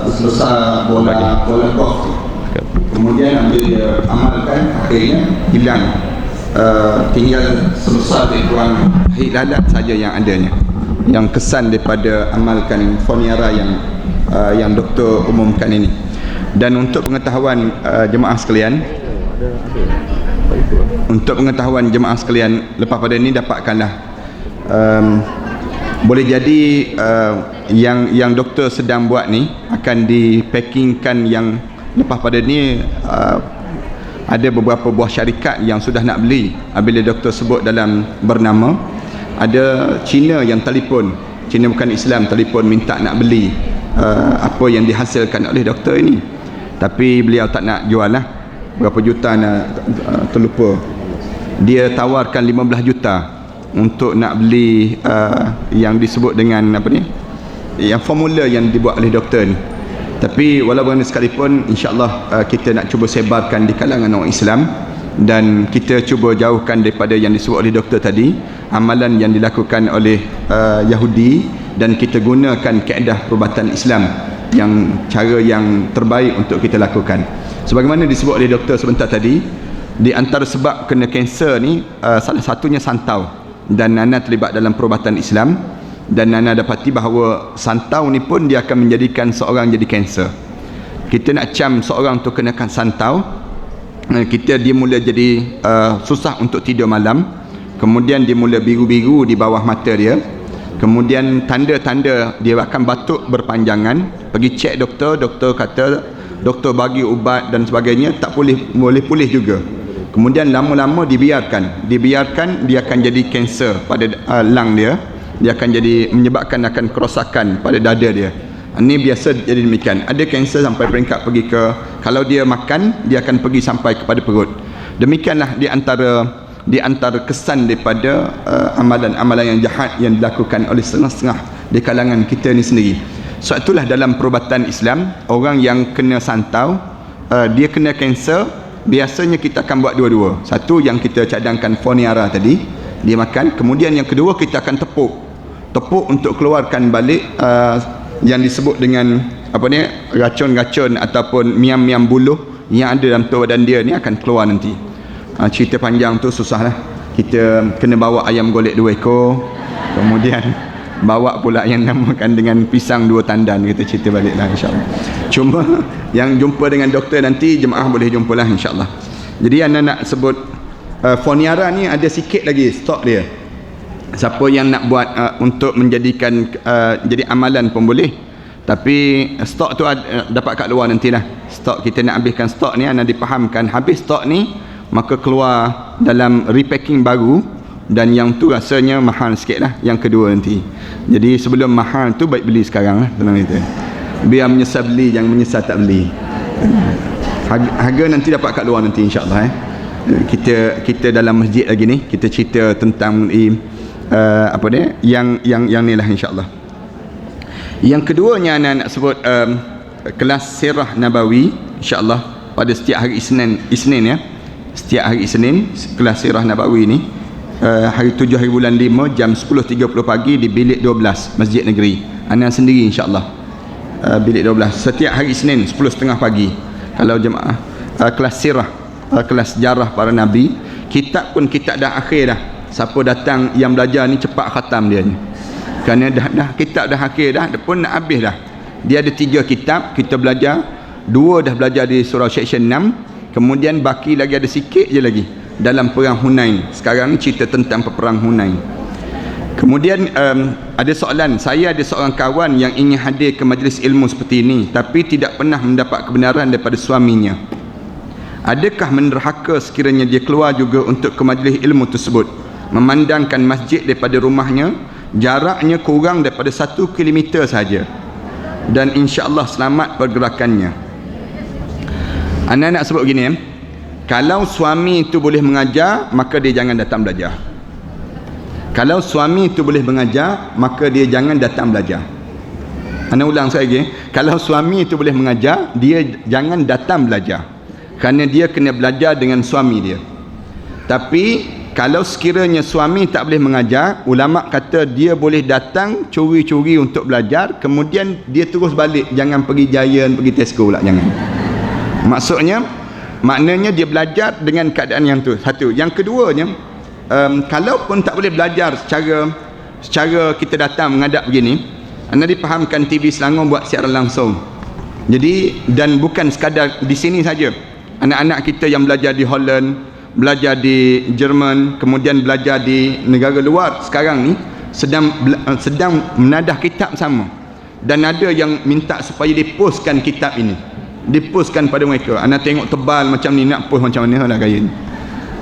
[SPEAKER 1] sebesar bola golf, kemudian ambil dia amalkan, akhirnya hilang, tinggal sebesar lebih kurang hit lalat saja yang adanya, yang kesan daripada amalkan Foniara yang doktor umumkan ini. Dan untuk pengetahuan jemaah sekalian, lepas pada ini dapatkanlah boleh jadi yang doktor sedang buat ni akan dipackingkan, yang lepas pada ni ada beberapa buah syarikat yang sudah nak beli. Bila doktor sebut dalam bernama, ada Cina yang telefon, Cina bukan Islam, telefon minta nak beli apa yang dihasilkan oleh doktor ini, tapi beliau tak nak jual lah. Berapa juta terlupa. Dia tawarkan 15 juta untuk nak beli yang disebut dengan apa ni, yang formula yang dibuat oleh doktor ni. Tapi walaupun sekalipun, insya-Allah kita nak cuba sebarkan di kalangan orang Islam, dan kita cuba jauhkan daripada yang disebut oleh doktor tadi, amalan yang dilakukan oleh Yahudi, dan kita gunakan kaedah perubatan Islam yang cara yang terbaik untuk kita lakukan. Sebagaimana disebut oleh doktor sebentar tadi, di antara sebab kena kanser ni salah satunya santau, dan Nana terlibat dalam perubatan Islam, dan Nana dapati bahawa santau ni pun dia akan menjadikan seorang jadi kanser. Kita nak cam seorang tu kenakan santau, dia mula jadi susah untuk tidur malam, kemudian dia mula biru-biru di bawah mata dia, kemudian tanda-tanda dia akan batuk berpanjangan. Pergi cek doktor kata, doktor bagi ubat dan sebagainya, tak boleh pulih juga. Kemudian lama-lama dibiarkan dia akan jadi kanser pada lung dia akan jadi menyebabkan akan kerosakan pada dada dia. Ini biasa jadi demikian. Ada kanser sampai peringkat pergi ke, kalau dia makan dia akan pergi sampai kepada perut. Demikianlah di antara kesan daripada amalan-amalan yang jahat yang dilakukan oleh setengah-setengah di kalangan kita ni sendiri. So itulah dalam perubatan Islam, orang yang kena santau, dia kena kanser, biasanya kita akan buat dua-dua. Satu yang kita cadangkan Foniara tadi, dia makan. Kemudian yang kedua, kita akan tepuk untuk keluarkan balik yang disebut dengan apa ni, racun-racun ataupun miam-miam buluh yang ada dalam tubuh badan dia ni akan keluar nanti. Cerita panjang tu susah lah. Kita kena bawa ayam golek 2 ekor, kemudian bawa pula yang namakan dengan pisang 2 tandan. Kita cerita balik lah, insyaAllah. Cuma yang jumpa dengan doktor nanti, jemaah boleh jumpa lah, insyaAllah. Jadi anda nak sebut Foniara ni ada sikit lagi stok dia. Siapa yang nak buat untuk menjadikan jadi amalan pun boleh. Tapi stok tu dapat kat luar nantilah. Stok kita nak habiskan stok ni, anda dipahamkan habis stok ni, maka keluar dalam repacking baru, dan yang tu rasanya mahal sikit lah, yang kedua nanti. Jadi sebelum mahal tu baik beli sekarang lah, tenang itu. Biar menyesal beli, jangan menyesal tak beli. Harga nanti dapat kat luar nanti, insyaAllah. Kita dalam masjid lagi ni, kita cerita tentang apa dia, yang ni lah, insyaAllah. Yang keduanya nak sebut kelas Sirah Nabawi, insyaAllah pada setiap hari Isnin ya. Setiap hari Isnin kelas Sirah Nabawi ni hari 7 hari bulan 5 jam 10.30 pagi di bilik 12 Masjid Negeri. Ana sendiri insya-Allah. Bilik 12 setiap hari Isnin 10.30 pagi. Kalau jemaah kelas sirah, kelas sejarah para nabi, kitab pun kitab dah akhir dah. Siapa datang yang belajar ni cepat khatam dia ni. Kerana dah kitab dah akhir dah, dia pun nak habis dah. Dia ada 3 kitab kita belajar, 2 dah belajar di surah section 6, kemudian baki lagi ada sikit je lagi dalam perang Hunain. Sekarang ni cerita tentang peperang Hunain. Kemudian ada soalan, saya ada seorang kawan yang ingin hadir ke majlis ilmu seperti ini tapi tidak pernah mendapat kebenaran daripada suaminya. Adakah menderhaka sekiranya dia keluar juga untuk ke majlis ilmu tersebut, memandangkan masjid daripada rumahnya jaraknya kurang daripada 1 kilometer saja, dan insya-Allah selamat pergerakannya. Anda nak sebut gini, kalau suami itu boleh mengajar, maka dia jangan datang belajar. Kalau suami itu boleh mengajar, maka dia jangan datang belajar. Anda ulang sekali lagi, kalau suami itu boleh mengajar, dia jangan datang belajar, kerana dia kena belajar dengan suami dia. Tapi kalau sekiranya suami tak boleh mengajar, ulama kata dia boleh datang curi-curi untuk belajar, kemudian dia terus balik, jangan pergi Giant, pergi Tesco lah, jangan. Maknanya dia belajar dengan keadaan yang tu. Satu. Yang keduanya, kalaupun tak boleh belajar secara kita datang menghadap begini, anda dipahamkan TV Selangor buat siaran langsung. Jadi, dan bukan sekadar di sini saja. Anak-anak kita yang belajar di Holland, belajar di Jerman, kemudian belajar di negara luar sekarang ni sedang menadah kitab sama, dan ada yang minta supaya dipostkan kitab ini, dipostkan pada mereka. Anda tengok tebal macam ni, nak post macam mana lah gaya ni.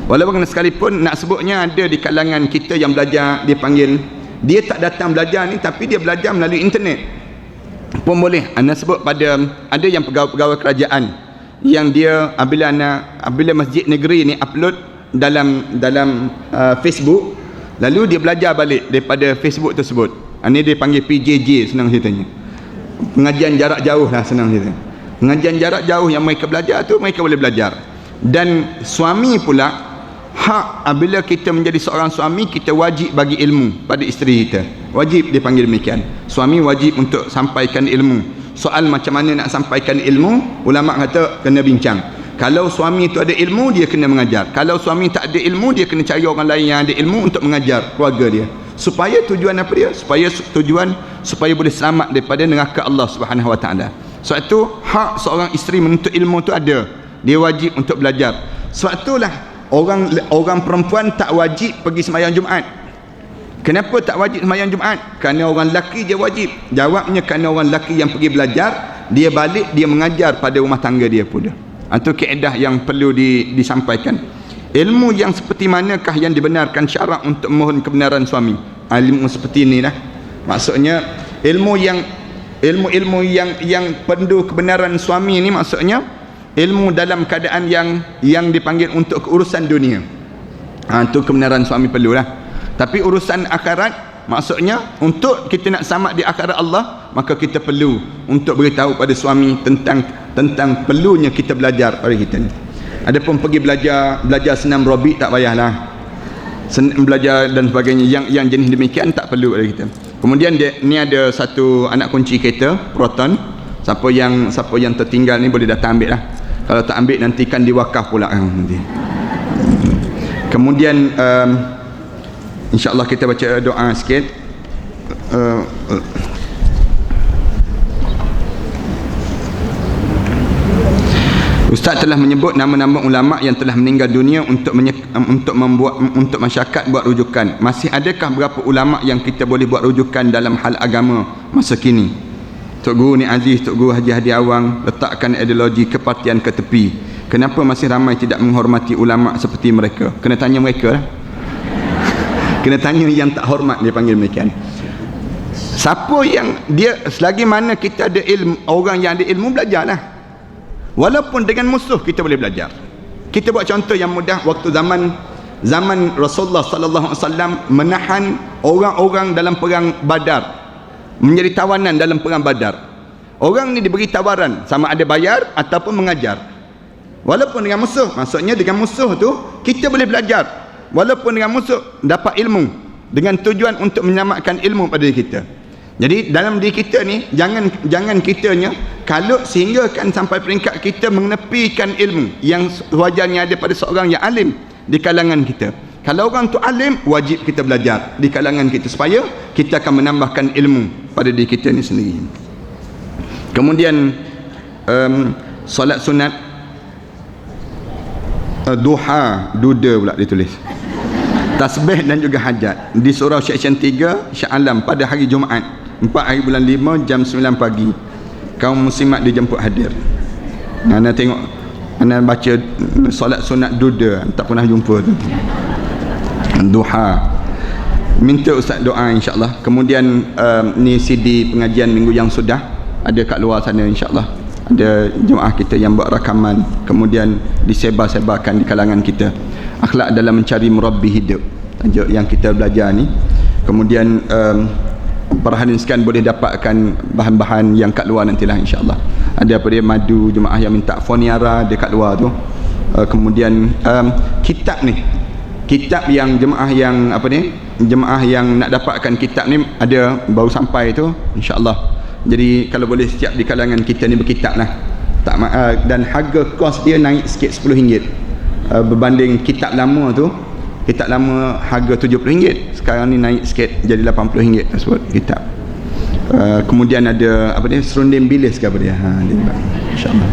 [SPEAKER 1] Walaupun sekalipun nak sebutnya ada di kalangan kita yang belajar, dia panggil, dia tak datang belajar ni tapi dia belajar melalui internet pun boleh. Anda sebut pada, ada yang pegawai-pegawai kerajaan yang dia apabila masjid negeri ni upload dalam Facebook, lalu dia belajar balik daripada Facebook tersebut. Ini dia panggil PJJ, senang ceritanya, pengajian jarak jauh lah, senang ceritanya. Pengajian jarak jauh yang mereka belajar tu, mereka boleh belajar. Dan suami pula, hak apabila kita menjadi seorang suami, kita wajib bagi ilmu pada isteri kita. Wajib, dia panggil demikian. Suami wajib untuk sampaikan ilmu. Soal macam mana nak sampaikan ilmu, ulama kata kena bincang. Kalau suami itu ada ilmu, dia kena mengajar. Kalau suami tak ada ilmu, dia kena cari orang lain yang ada ilmu untuk mengajar keluarga dia. Supaya tujuan apa dia? Supaya boleh selamat daripada neraka Allah Subhanahu Wa Taala. Sebab itu hak seorang isteri menuntut ilmu tu ada. Dia wajib untuk belajar. Sebab itulah orang perempuan tak wajib pergi sembahyang Jumaat. Kenapa tak wajib sembahyang Jumaat? Kerana orang lelaki je wajib. Jawabnya kerana orang lelaki yang pergi belajar, dia balik, dia mengajar pada rumah tangga dia pula. Itu kaedah yang perlu disampaikan. Ilmu yang seperti manakah yang dibenarkan syarak untuk memohon kebenaran suami? Ilmu seperti inilah. Maksudnya ilmu yang pendu kebenaran suami ni, maksudnya ilmu dalam keadaan yang dipanggil untuk keurusan dunia. Itu kebenaran suami perlulah. Tapi urusan akhirat, maksudnya untuk kita nak selamat di akhirat Allah, maka kita perlu untuk beritahu pada suami tentang perlunya kita belajar pada kita ni. Adapun pergi belajar senam robik, tak payahlah. Belajar dan sebagainya yang jenis demikian tak perlu pada kita. Kemudian ni ada satu anak kunci kereta Proton. Siapa yang tertinggal ni boleh datang ambil lah. Kalau tak ambil nanti kan diwakaf pula nanti. Kemudian InsyaAllah kita baca doa sikit. Ustaz telah menyebut nama-nama ulama yang telah meninggal dunia untuk masyarakat buat rujukan. Masih adakah berapa ulama yang kita boleh buat rujukan dalam hal agama masa kini? Tok Guru Ni Aziz, Tok Guru Haji Hadi Awang letakkan ideologi kepartian ke tepi. Kenapa masih ramai tidak menghormati ulama seperti mereka? Kena tanya mereka lah. Kena tanya yang tak hormat, dia panggil demikian. Siapa yang dia, selagi mana kita ada ilmu, orang yang ada ilmu, belajarlah. Walaupun dengan musuh kita boleh belajar. Kita buat contoh yang mudah. Waktu zaman Rasulullah sallallahu alaihi wasallam menahan orang-orang dalam perang Badar, menjadi tawanan dalam perang Badar. Orang ni diberi tawaran sama ada bayar ataupun mengajar. Walaupun dengan musuh, maksudnya dengan musuh tu kita boleh belajar. walaupun dengan musuh dapat ilmu dengan tujuan untuk menyelamatkan ilmu pada diri kita. Jadi dalam diri kita ni jangan kitanya kalut sehinggakan sampai peringkat kita mengenepikan ilmu yang wajarnya ada pada seorang yang alim di kalangan kita. Kalau orang tu alim, wajib kita belajar di kalangan kita supaya kita akan menambahkan ilmu pada diri kita ni sendiri. Kemudian solat sunat duha, duda pula ditulis, tasbih dan juga hajat di surau section 3 Shah Alam pada hari Jumaat 4 hari bulan 5 jam 9 pagi. Kaum muslimat dijemput hadir. Ana tengok, ana baca solat sunat duda, tak pernah jumpa tu. Duha, minta ustaz doa insya-Allah. Kemudian ni CD pengajian minggu yang sudah ada kat luar sana insya-Allah. Ada jemaah kita yang buat rakaman, kemudian disebar-sebarkan di kalangan kita. Akhlak dalam mencari murabbi hidup, tajuk yang kita belajar ni. Kemudian para hadirin sekalian boleh dapatkan bahan-bahan yang kat luar nantilah insya-Allah. Ada apa dia, madu jemaah yang minta foniara dekat luar tu. Kemudian kitab ni, kitab yang jemaah yang apa ni, jemaah yang nak dapatkan kitab ni ada baru sampai tu insya-Allah. Jadi kalau boleh setiap di kalangan kita ni berkitab lah. Dan harga kos dia naik sikit RM10. Berbanding kitab lama tu, kitab lama harga RM70, sekarang ni naik sikit jadi RM80 tersebut kitab. Kemudian ada apa dia, serunding bilis ke apa dia, insya-Allah.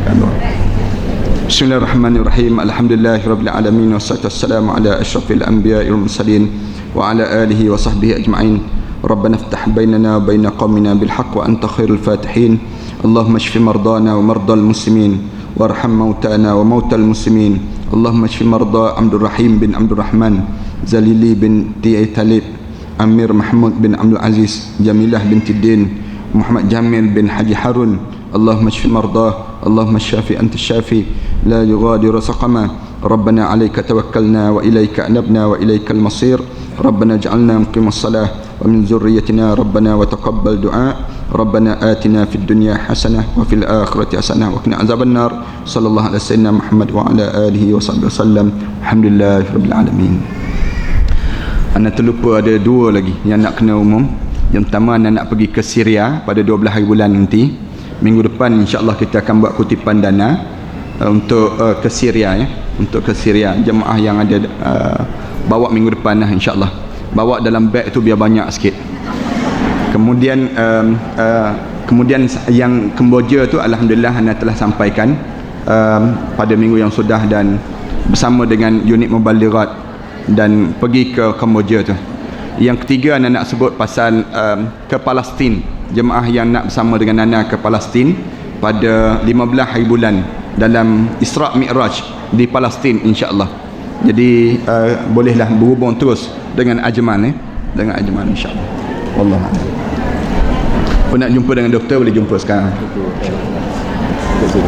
[SPEAKER 1] Bismillahirrahmanirrahim. Alhamdulillahirabbil alamin wassalatu wassalamu ala asyrafil anbiya'i wal mursalin wa ala alihi wa sahbihi ajma'in. Rabbana iftah bainana wa bain qaumina bil haqq wa anta khairul fatihin. Allahumma shfi mardana wa mardal muslimin warham mautana wa mautal muslimin. Allahumma shfi marda Abdul Rahim bin Abdul Rahman, Zalili bin T.A. Talib, Amir Mahmud bin Abdul Aziz, Jamilah bin Tiddin, Muhammad Jamil bin Haji Harun. Allahumma shfi marda, Allahumma syafi anta syafi la yughadiru saqama. Rabbana alayka tawakkalna wa ilayka anabna wa ilaykal masir. Rabbana ij'alna muqimas salah wa min zurriyyatina rabbana wa taqabbal du'a. Rabbana atina fid dunya hasanah wa fil akhirati hasanah wa qina azabannar. Sallallahu alaihi wasallam Muhammad wa ala alihi wa sahbihi wasallam. Alhamdulillahirabbil alamin. Ana terlupa ada dua lagi yang nak kena umum. Yang pertama, ana nak pergi ke Syria pada 12 hari bulan nanti. Minggu depan insya-Allah kita akan buat kutipan dana untuk ke Syria ya. Untuk ke Syria, jemaah yang ada bawa minggu depan lah insya-Allah. Bawa dalam beg tu biar banyak sikit. Kemudian kemudian yang Kemboja tu alhamdulillah anda telah sampaikan pada minggu yang sudah, dan bersama dengan unit Muballighat dan pergi ke Kemboja tu. Yang ketiga anda nak sebut pasal ke Palestin, jemaah yang nak bersama dengan anda ke Palestin pada 15 hari bulan dalam Isra' Mi'raj di Palestin insya-Allah. Jadi bolehlah berhubung terus dengan Ajman dengan Ajman insya-Allah. Wallahu a'lam. Kalau nak jumpa dengan doktor boleh jumpa sekarang. Terima kasih.